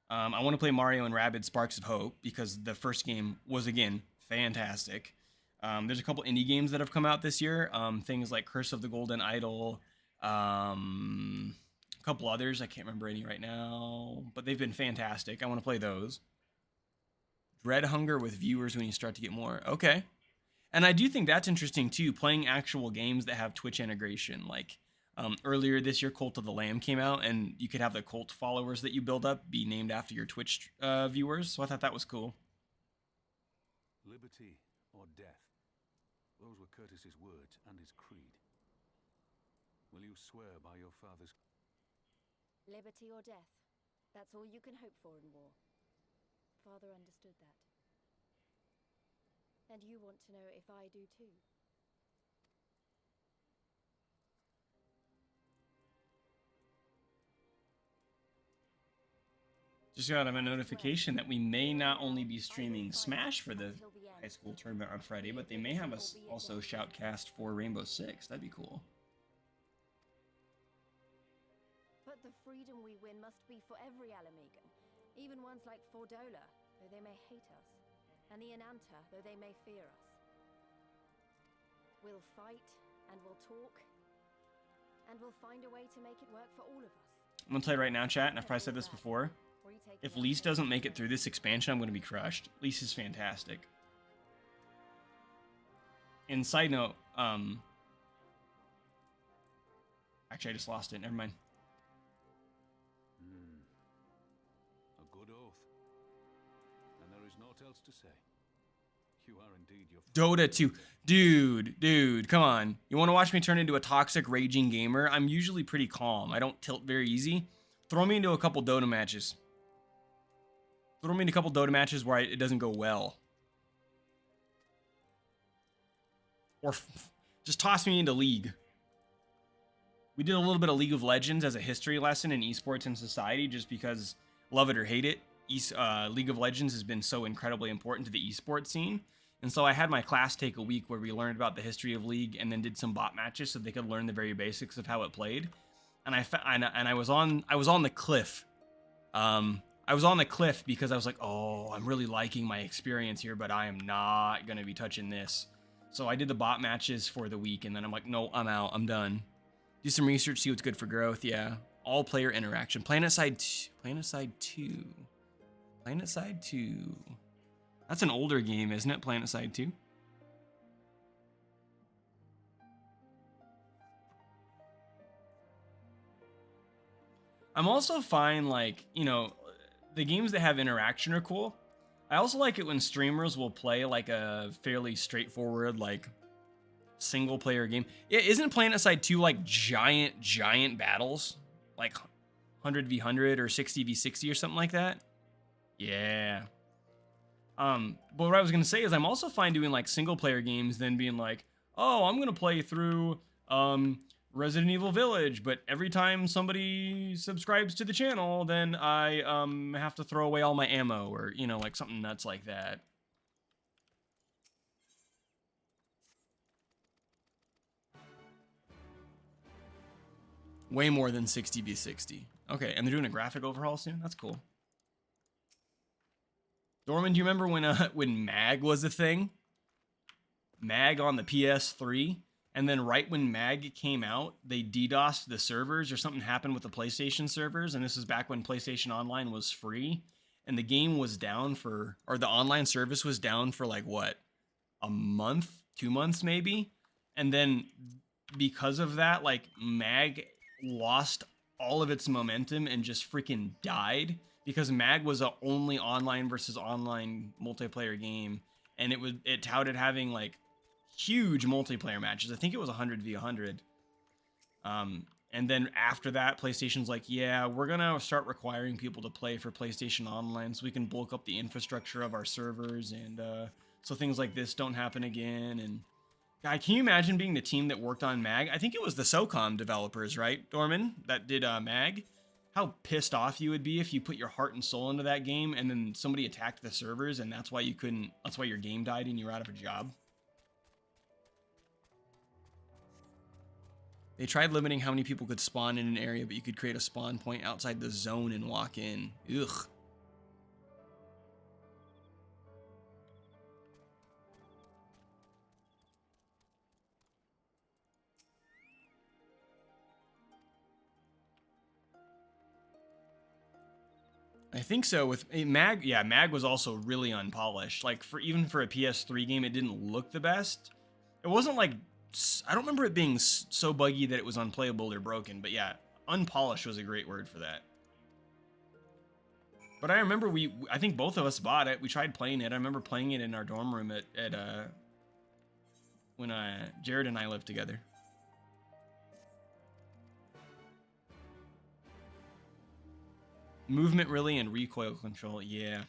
I want to play Mario and Rabbids Sparks of Hope because the first game was, again, fantastic. There's a couple indie games that have come out this year. Things like Curse of the Golden Idol. A couple others. I can't remember any right now. But they've been fantastic. I want to play those. Dread Hunger with viewers when you start to get more. Okay. And I do think that's interesting, too. Playing actual games that have Twitch integration. Like... earlier this year, Cult of the Lamb came out, and you could have the cult followers that you build up be named after your Twitch viewers, so I thought that was cool. liberty or death. Those were Curtis's words and his creed. Will you swear by your father's... Liberty or death. That's all you can hope for in war. Father understood that. And you want to know if I do too. Just got a notification that we may not only be streaming Smash for the high school tournament on Friday, but they may have us also shoutcast for Rainbow Six. That'd be cool. But the freedom we win must be for every Alamegan, even ones like Fordola, though they may hate us, and the Ananta, though they may fear us. We'll fight, and we'll talk, and we'll find a way to make it work for all of us. I'm gonna tell you right now, chat, and I've probably said this before. If Lise doesn't make it through this expansion, I'm gonna be crushed. Lise is fantastic. And side note, actually I just lost it. Never mind. A good oath. And there is naught else to say. You are indeed your... Dota 2. Dude, come on. You want to watch me turn into a toxic, raging gamer? I'm usually pretty calm. I don't tilt very easy. Throw me into a couple Dota matches. Throw me into a couple Dota matches where it doesn't go well. Or just toss me into League. We did a little bit of League of Legends as a history lesson in esports and society just because, love it or hate it, League of Legends has been so incredibly important to the esports scene. And so I had my class take a week where we learned about the history of League and then did some bot matches so they could learn the very basics of how it played. And I was on the cliff. I was on the cliff because I was like, oh, I'm really liking my experience here, but I am not going to be touching this. So I did the bot matches for the week, and then I'm like, no, I'm out. I'm done. Do some research, see what's good for growth. Yeah. All player interaction. Planetside 2. Planetside 2. That's an older game, isn't it? Planetside 2. I'm also fine, like, you know, the games that have interaction are cool. I also like it when streamers will play like a fairly straightforward, like, single player game. Isn't Planetside 2 like giant battles? Like 100v100 or 60v60 or something like that? Yeah. But what I was gonna say is I'm also fine doing like single player games than being like, oh, I'm gonna play through Resident Evil Village, but every time somebody subscribes to the channel, then I have to throw away all my ammo, or, you know, like something nuts like that. Way more than 60v60. Okay, and they're doing a graphic overhaul soon? That's cool. Dorman, do you remember when MAG was a thing? MAG on the PS3? And then right when MAG came out, they DDoSed the servers, or something happened with the PlayStation servers, and this is back when PlayStation Online was free, and the game was down for, or the online service was down for like, what, a month? 2 months maybe? And then because of that, like, MAG lost all of its momentum and just freaking died, because MAG was a only online versus online multiplayer game, and it touted having like huge multiplayer matches. I think it was 100v100. And then after that, PlayStation's like, yeah, we're gonna start requiring people to play for PlayStation Online so we can bulk up the infrastructure of our servers, and so things like this don't happen again. And God, can you imagine being the team that worked on MAG? I think it was the SOCOM developers, right, Dorman, that did MAG? How pissed off you would be if you put your heart and soul into that game and then somebody attacked the servers, and that's why your game died and you were out of a job. They tried limiting how many people could spawn in an area, but you could create a spawn point outside the zone and walk in. Ugh. I think so. With MAG, yeah, MAG was also really unpolished. Like, even for a PS3 game, it didn't look the best. It wasn't like, I don't remember it being so buggy that it was unplayable or broken, but yeah, unpolished was a great word for that. But I remember I think both of us bought it. We tried playing it. I remember playing it in our dorm room when Jared and I lived together. Movement really and recoil control, yeah.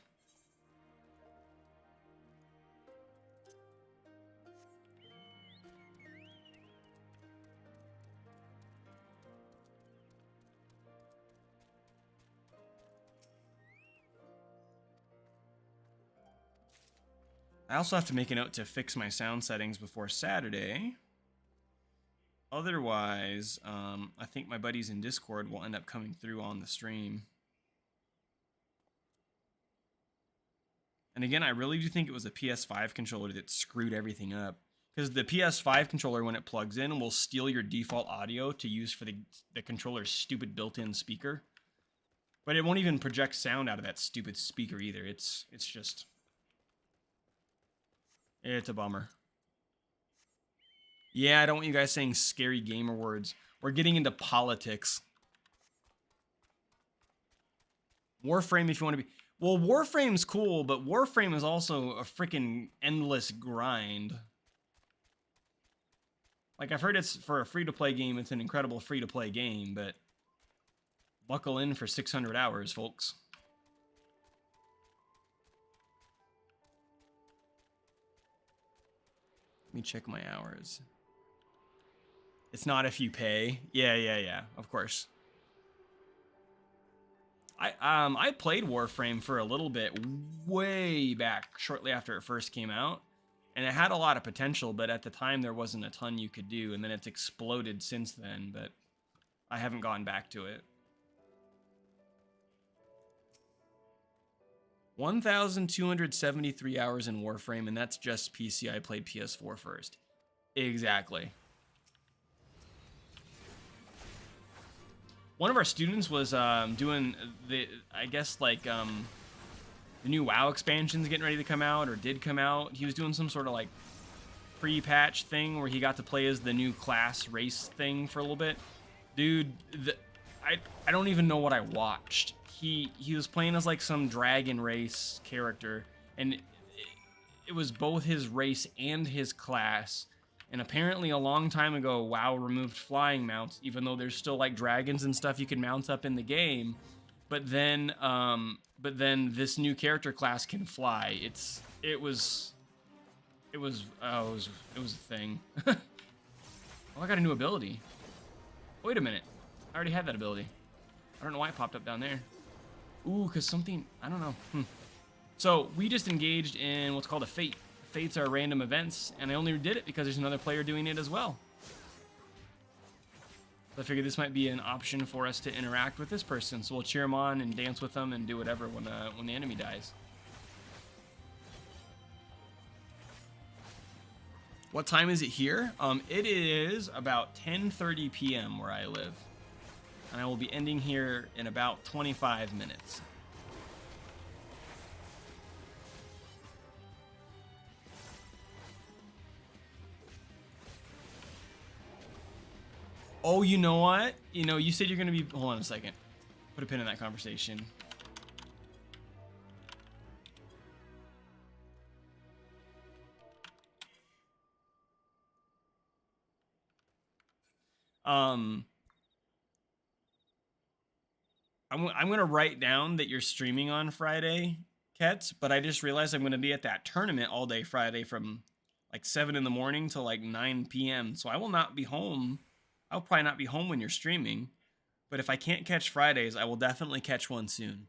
I also have to make a note to fix my sound settings before Saturday. Otherwise, I think my buddies in Discord will end up coming through on the stream. And again, I really do think it was a PS5 controller that screwed everything up. Because the PS5 controller, when it plugs in, will steal your default audio to use for the controller's stupid built-in speaker. But it won't even project sound out of that stupid speaker either. It's just... It's a bummer. Yeah, I don't want you guys saying scary gamer words. We're getting into politics. Warframe if you want to be... Well, Warframe's cool, but Warframe is also a freaking endless grind. Like, I've heard it's for a free-to-play game, it's an incredible free-to-play game, but buckle in for 600 hours, folks. Let me check my hours. It's not if you pay. Yeah, of course. I played Warframe for a little bit way back, shortly after it first came out, and it had a lot of potential, but at the time there wasn't a ton you could do, and then it's exploded since then, but I haven't gone back to it. 1,273 hours in Warframe, and that's just PC. I played PS4 first. Exactly. One of our students was doing the, I guess, like, the new WoW expansion's getting ready to come out, or did come out. He was doing some sort of, like, pre-patch thing where he got to play as the new class race thing for a little bit. Dude, I don't even know what I watched. He was playing as, like, some dragon race character, and it was both his race and his class. And apparently a long time ago, WoW removed flying mounts, even though there's still like dragons and stuff you can mount up in the game. But then this new character class can fly. It was a thing. Oh, I got a new ability. Wait a minute, I already had that ability. I don't know why it popped up down there. Ooh, cause something, I don't know. So we just engaged in what's called a fate. Fates are random events, and I only did it because there's another player doing it as well. So I figured this might be an option for us to interact with this person, so we'll cheer them on and dance with them and do whatever when the enemy dies. What time is it here? It is about 10:30 p.m. where I live, and I will be ending here in about 25 minutes. Oh, you know what? You know, you said you're going to be... Hold on a second. Put a pin in that conversation. I'm going to write down that you're streaming on Friday, Kets, but I just realized I'm going to be at that tournament all day Friday from like 7 in the morning till like 9 p.m. So I will not be home. I'll probably not be home when you're streaming, but if I can't catch Fridays, I will definitely catch one soon.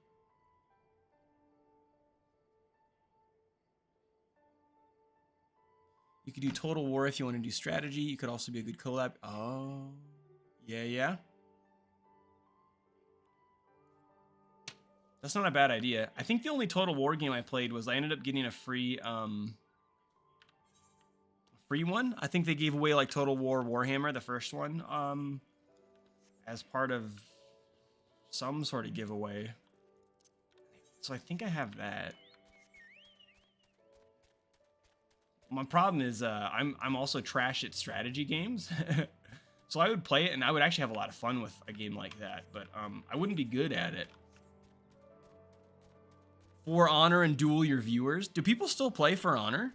You could do Total War if you want to do strategy. You could also be a good collab. Oh, yeah. That's not a bad idea. I think the only Total War game I played was I ended up getting a free one. I think they gave away like Total War Warhammer, the first one, as part of some sort of giveaway. So I think I have that. My problem is I'm also trash at strategy games. So I would play it and I would actually have a lot of fun with a game like that, but I wouldn't be good at it. For Honor and duel your viewers. Do people still play For Honor?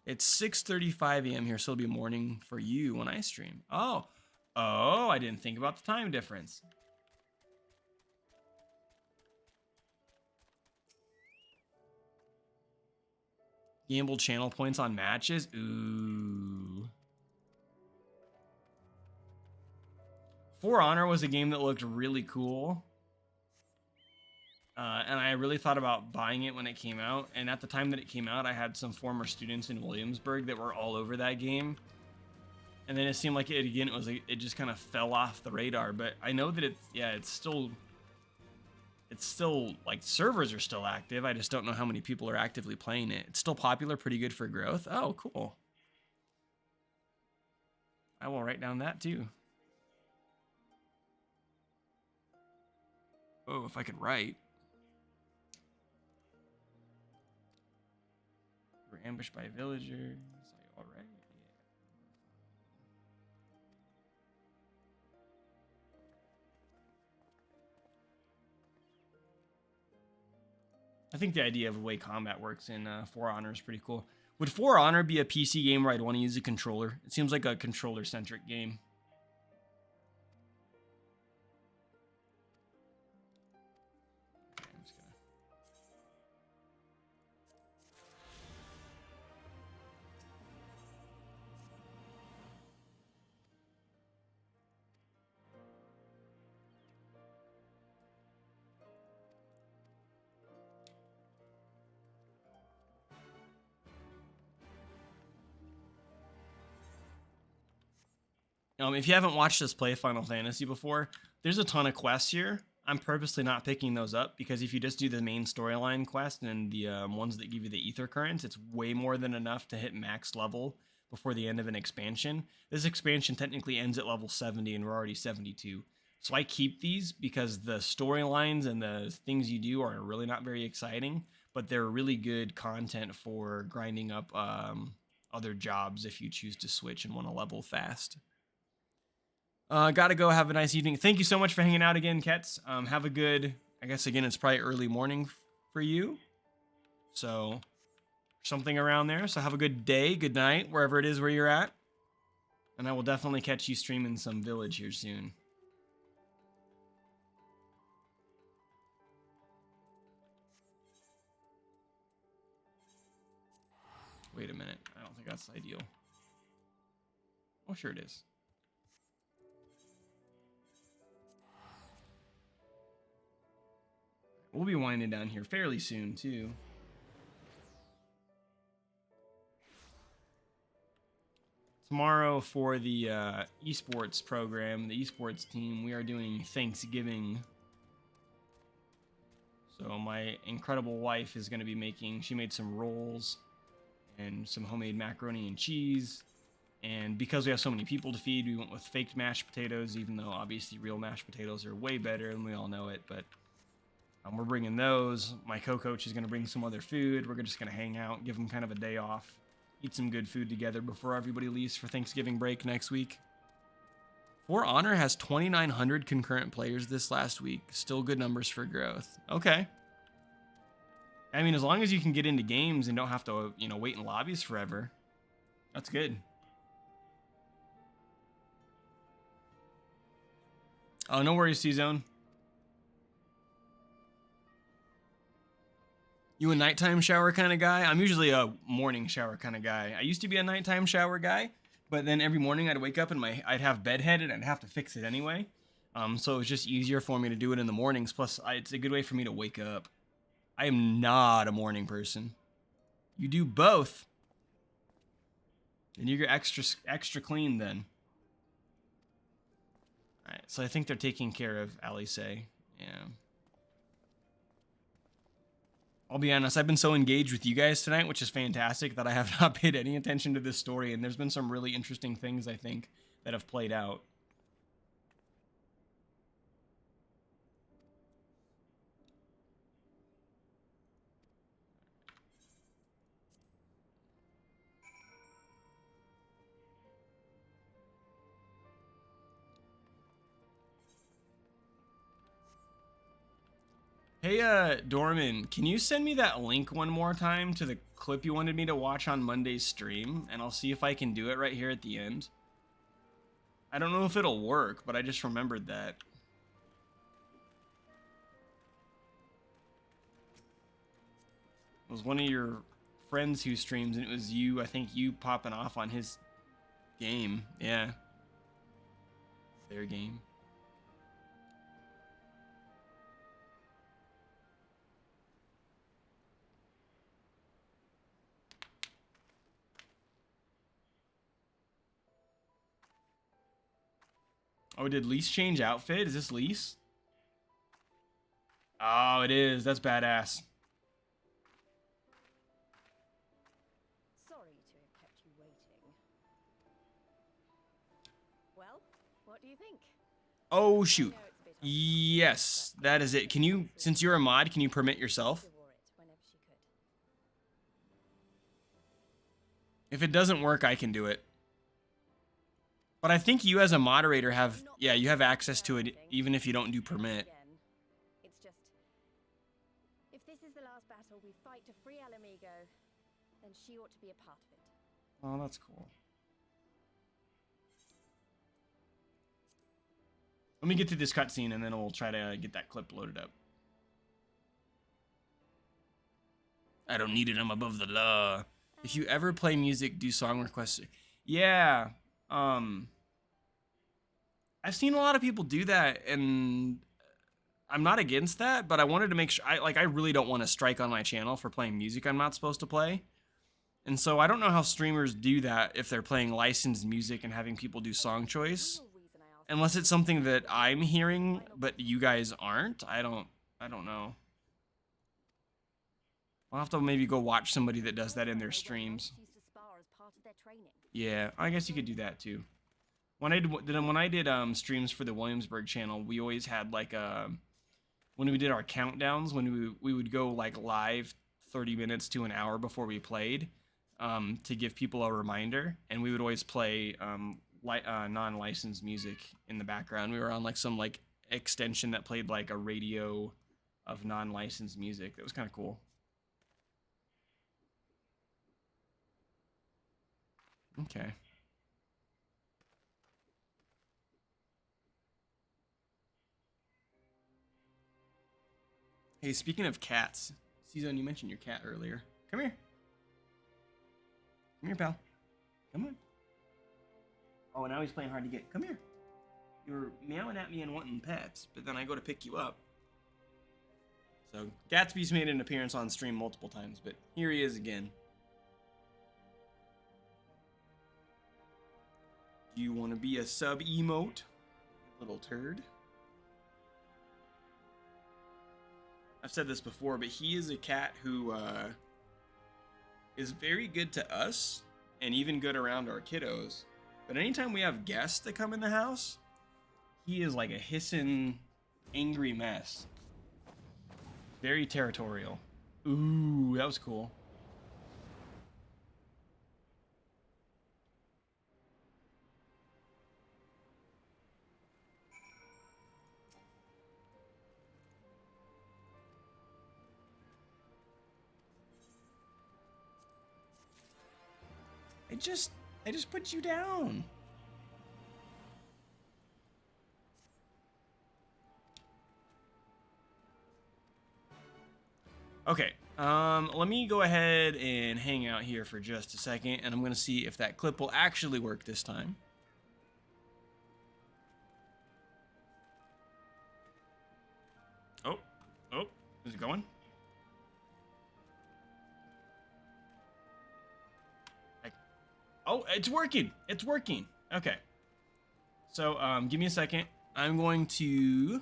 It's 6:35 a.m. here, so it'll be morning for you when I stream. Oh, I didn't think about the time difference. Gamble channel points on matches. Ooh. For Honor was a game that looked really cool. And I really thought about buying it when it came out. And at the time that it came out, I had some former students in Williamsburg that were all over that game. And then it seemed like it just kind of fell off the radar. But I know that it's still like servers are still active. I just don't know how many people are actively playing it. It's still popular, pretty good for growth. Oh, cool. I will write down that too. Oh, if I could write. We're ambushed by villagers. Are you all right? Yeah. I think the idea of the way combat works in For Honor is pretty cool. Would For Honor be a PC game where I'd want to use a controller? It seems like a controller-centric game. If you haven't watched us play Final Fantasy before, there's a ton of quests here. I'm purposely not picking those up because if you just do the main storyline quest and the ones that give you the ether currents, it's way more than enough to hit max level before the end of an expansion. This expansion technically ends at level 70 and we're already 72. So I keep these because the storylines and the things you do are really not very exciting, but they're really good content for grinding up other jobs if you choose to switch and want to level fast. Gotta go. Have a nice evening. Thank you so much for hanging out again, Kets. Have a good, I guess, again, it's probably early morning for you. So, something around there. So, have a good day, good night, wherever it is where you're at. And I will definitely catch you streaming some Village here soon. Wait a minute. I don't think that's ideal. Oh, sure it is. We'll be winding down here fairly soon, too. Tomorrow for the esports program, the esports team, we are doing Thanksgiving. So my incredible wife is going to be making, she made some rolls and some homemade macaroni and cheese. And because we have so many people to feed, we went with faked mashed potatoes, even though obviously real mashed potatoes are way better and we all know it, but we're bringing those. My co-coach is going to bring some other food. We're just going to hang out, give them kind of a day off, eat some good food together before everybody leaves for Thanksgiving break next week. For Honor has 2,900 concurrent players this last week. Still good numbers for growth. Okay. I mean, as long as you can get into games and don't have to, you know, wait in lobbies forever, that's good. Oh, no worries, C-Zone. You a nighttime shower kind of guy? I'm usually a morning shower kind of guy. I used to be a nighttime shower guy, but then every morning I'd wake up and I'd have bedhead and I'd have to fix it anyway. So it was just easier for me to do it in the mornings. Plus, it's a good way for me to wake up. I am not a morning person. You do both, and you get extra clean then. All right, so I think they're taking care of Alice. Yeah. I'll be honest, I've been so engaged with you guys tonight, which is fantastic, that I have not paid any attention to this story, and there's been some really interesting things, I think, that have played out. Hey, Dorman, can you send me that link one more time to the clip you wanted me to watch on Monday's stream? And I'll see if I can do it right here at the end. I don't know if it'll work, but I just remembered that. It was one of your friends who streams, and it was you, I think you popping off on his game. Yeah. Their game. Oh, did Lise change outfit? Is this Lise? Oh, it is. That's badass. Sorry to have kept you waiting. Well, what do you think? Oh, shoot. Yes, that is it. Can you, since you're a mod, can you permit yourself? If it doesn't work, I can do it. But I think you as a moderator have, yeah, you have access to it even if you don't do permit. It's just, if this is the last battle we fight to free Alamigo, then she ought to be a part of it. Oh, that's cool. Let me get to this cutscene and then we'll try to get that clip loaded up. I don't need it, I'm above the law. If you ever play music, do song requests. Yeah. I've seen a lot of people do that, and I'm not against that, but I wanted to make sure, I really don't want to strike on my channel for playing music I'm not supposed to play. And so I don't know how streamers do that if they're playing licensed music and having people do song choice. Unless it's something that I'm hearing, but you guys aren't. I don't know. I'll have to maybe go watch somebody that does that in their streams. Yeah, I guess you could do that too. When I did streams for the Williamsburg channel, we always had like when we did our countdowns, when we would go like live 30 minutes to an hour before we played, to give people a reminder, and we would always play non-licensed music in the background. We were on like some like extension that played like a radio of non-licensed music. That was kind of cool. Okay. Hey, speaking of cats, Cezone, you mentioned your cat earlier. Come here. Come here, pal. Come on. Oh, now he's playing hard to get. Come here. You were meowing at me and wanting pets, but then I go to pick you up. So, Gatsby's made an appearance on stream multiple times, but here he is again. Do you want to be a sub-emote, little turd? I've said this before, but he is a cat who is very good to us and even good around our kiddos. But anytime we have guests that come in the house, he is like a hissing, angry mess. Very territorial. Ooh, that was cool. I just put you down. Okay, let me go ahead and hang out here for just a second, and I'm gonna see if that clip will actually work this time. Oh, is it going? Oh, it's working. It's working. Okay. So, give me a second. I'm going to...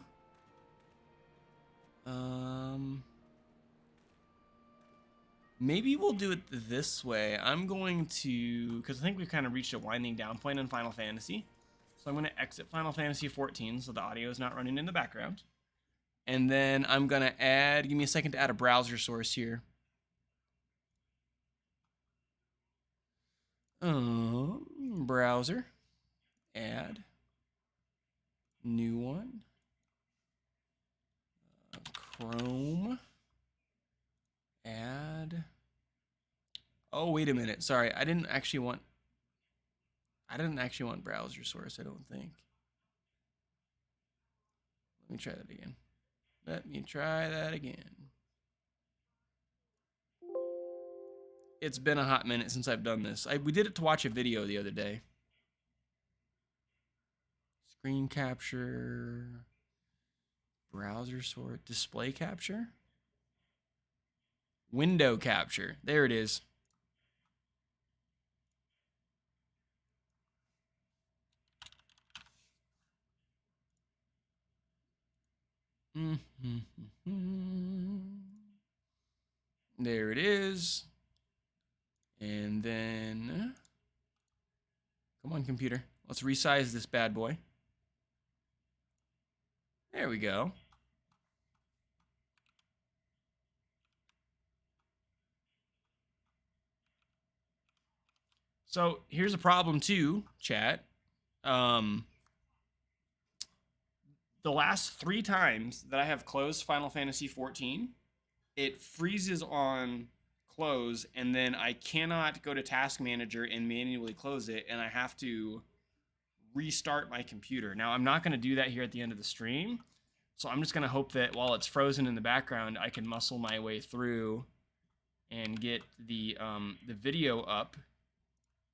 maybe we'll do it this way. I'm going to... because I think we've kind of reached a winding down point in Final Fantasy. So I'm going to exit Final Fantasy XIV so the audio is not running in the background. And then I'm going to add... give me a second to add a browser source here. Browser, add, new one, Chrome, add. Oh, wait a minute. Sorry, I didn't actually want browser source, I don't think. Let me try that again. It's been a hot minute since I've done this. We did it to watch a video the other day. Screen capture, browser sort, display capture, window capture. There it is. There it is. And then, come on, computer. Let's resize this bad boy. There we go. So here's a problem too, chat. The last 3 times that I have closed Final Fantasy XIV, it freezes on close, and then I cannot go to Task Manager and manually close it, and I have to restart my computer. Now, I'm not going to do that here at the end of the stream, so I'm just going to hope that while it's frozen in the background, I can muscle my way through and get the video up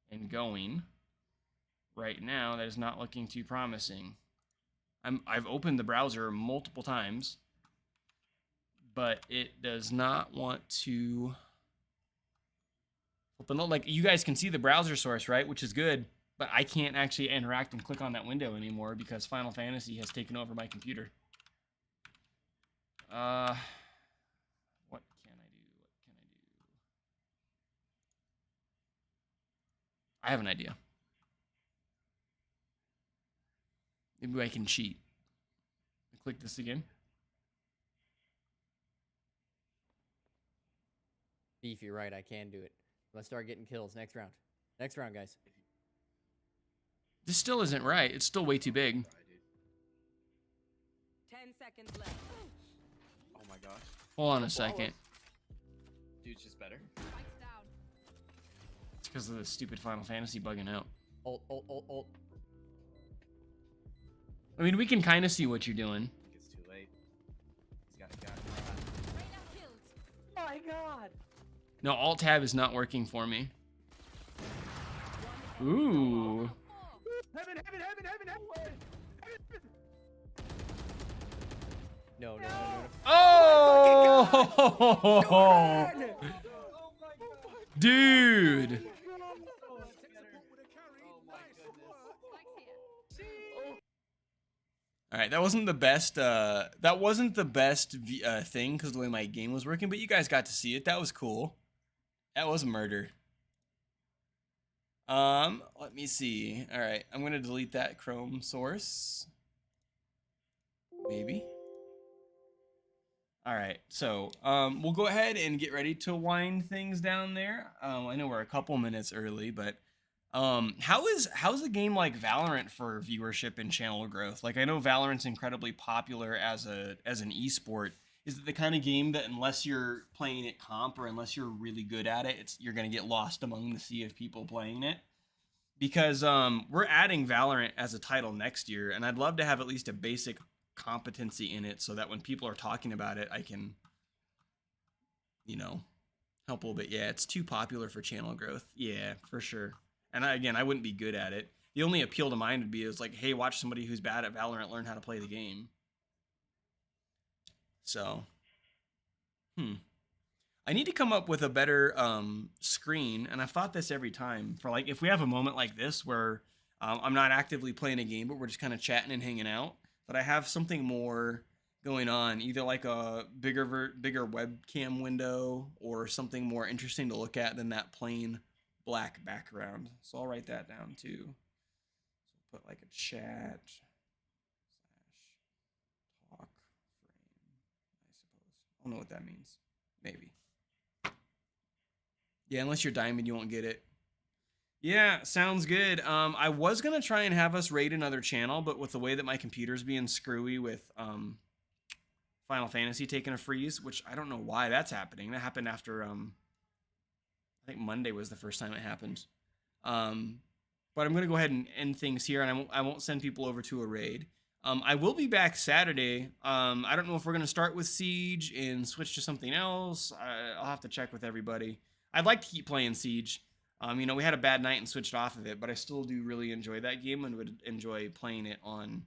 and going. Right now, that is not looking too promising. I've opened the browser multiple times, but it does not want to open. Like, you guys can see the browser source, right? Which is good, but I can't actually interact and click on that window anymore because Final Fantasy has taken over my computer. What can I do? I have an idea. Maybe I can cheat. Click this again. Beef, you're right. I can do it. Let's start getting kills. Next round. Next round, guys. This still isn't right. It's still way too big. 10 seconds left. Oh my gosh. Hold on a second. Dude's just better. Spikes down. It's because of the stupid Final Fantasy bugging out. Ult. I mean, we can kind of see what you're doing. I think it's too late. He's got a gun. Reyna killed. Oh my god. No, Alt Tab is not working for me. Ooh. Heaven! No. Oh! Dude. All right, that wasn't the best. That wasn't the best thing because the way my game was working, but you guys got to see it. That was cool. That was murder. Let me see. All right, I'm gonna delete that Chrome source. Maybe. All right, so we'll go ahead and get ready to wind things down there. I know we're a couple minutes early, but how's a game like Valorant for viewership and channel growth? Like, I know Valorant's incredibly popular as an esport. Is it the kind of game that unless you're playing it comp or unless you're really good at it, you're gonna get lost among the sea of people playing it? Because we're adding Valorant as a title next year, and I'd love to have at least a basic competency in it so that when people are talking about it, I can, help a little bit. Yeah, it's too popular for channel growth. Yeah, for sure. And I wouldn't be good at it. The only appeal to mine would be is like, hey, watch somebody who's bad at Valorant learn how to play the game. So, I need to come up with a better screen, and I've thought this every time, for like if we have a moment like this where I'm not actively playing a game, but we're just kind of chatting and hanging out, but I have something more going on, either like a bigger webcam window or something more interesting to look at than that plain black background. So I'll write that down too. So put like a chat / talk frame, I suppose. I don't know what that means. Maybe. Yeah, unless you're diamond, you won't get it. Yeah, sounds good. I was gonna try and have us raid another channel, but with the way that my computer's being screwy with Final Fantasy taking a freeze, which I don't know why that's happening. That happened after I think Monday was the first time it happened. But I'm gonna go ahead and end things here, and I won't send people over to a raid. I will be back Saturday. I don't know if we're gonna start with Siege and switch to something else. I'll have to check with everybody. I'd like to keep playing Siege. We had a bad night and switched off of it, but I still do really enjoy that game and would enjoy playing it on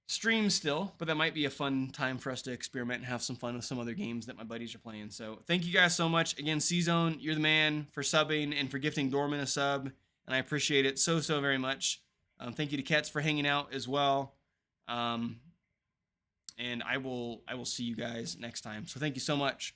stream still. But that might be a fun time for us to experiment and have some fun with some other games that my buddies are playing. So thank you guys so much. Again, C-Zone, you're the man for subbing and for gifting Dorman a sub, and I appreciate it so very much. Thank you to Kets for hanging out as well. And I will see you guys next time. So thank you so much.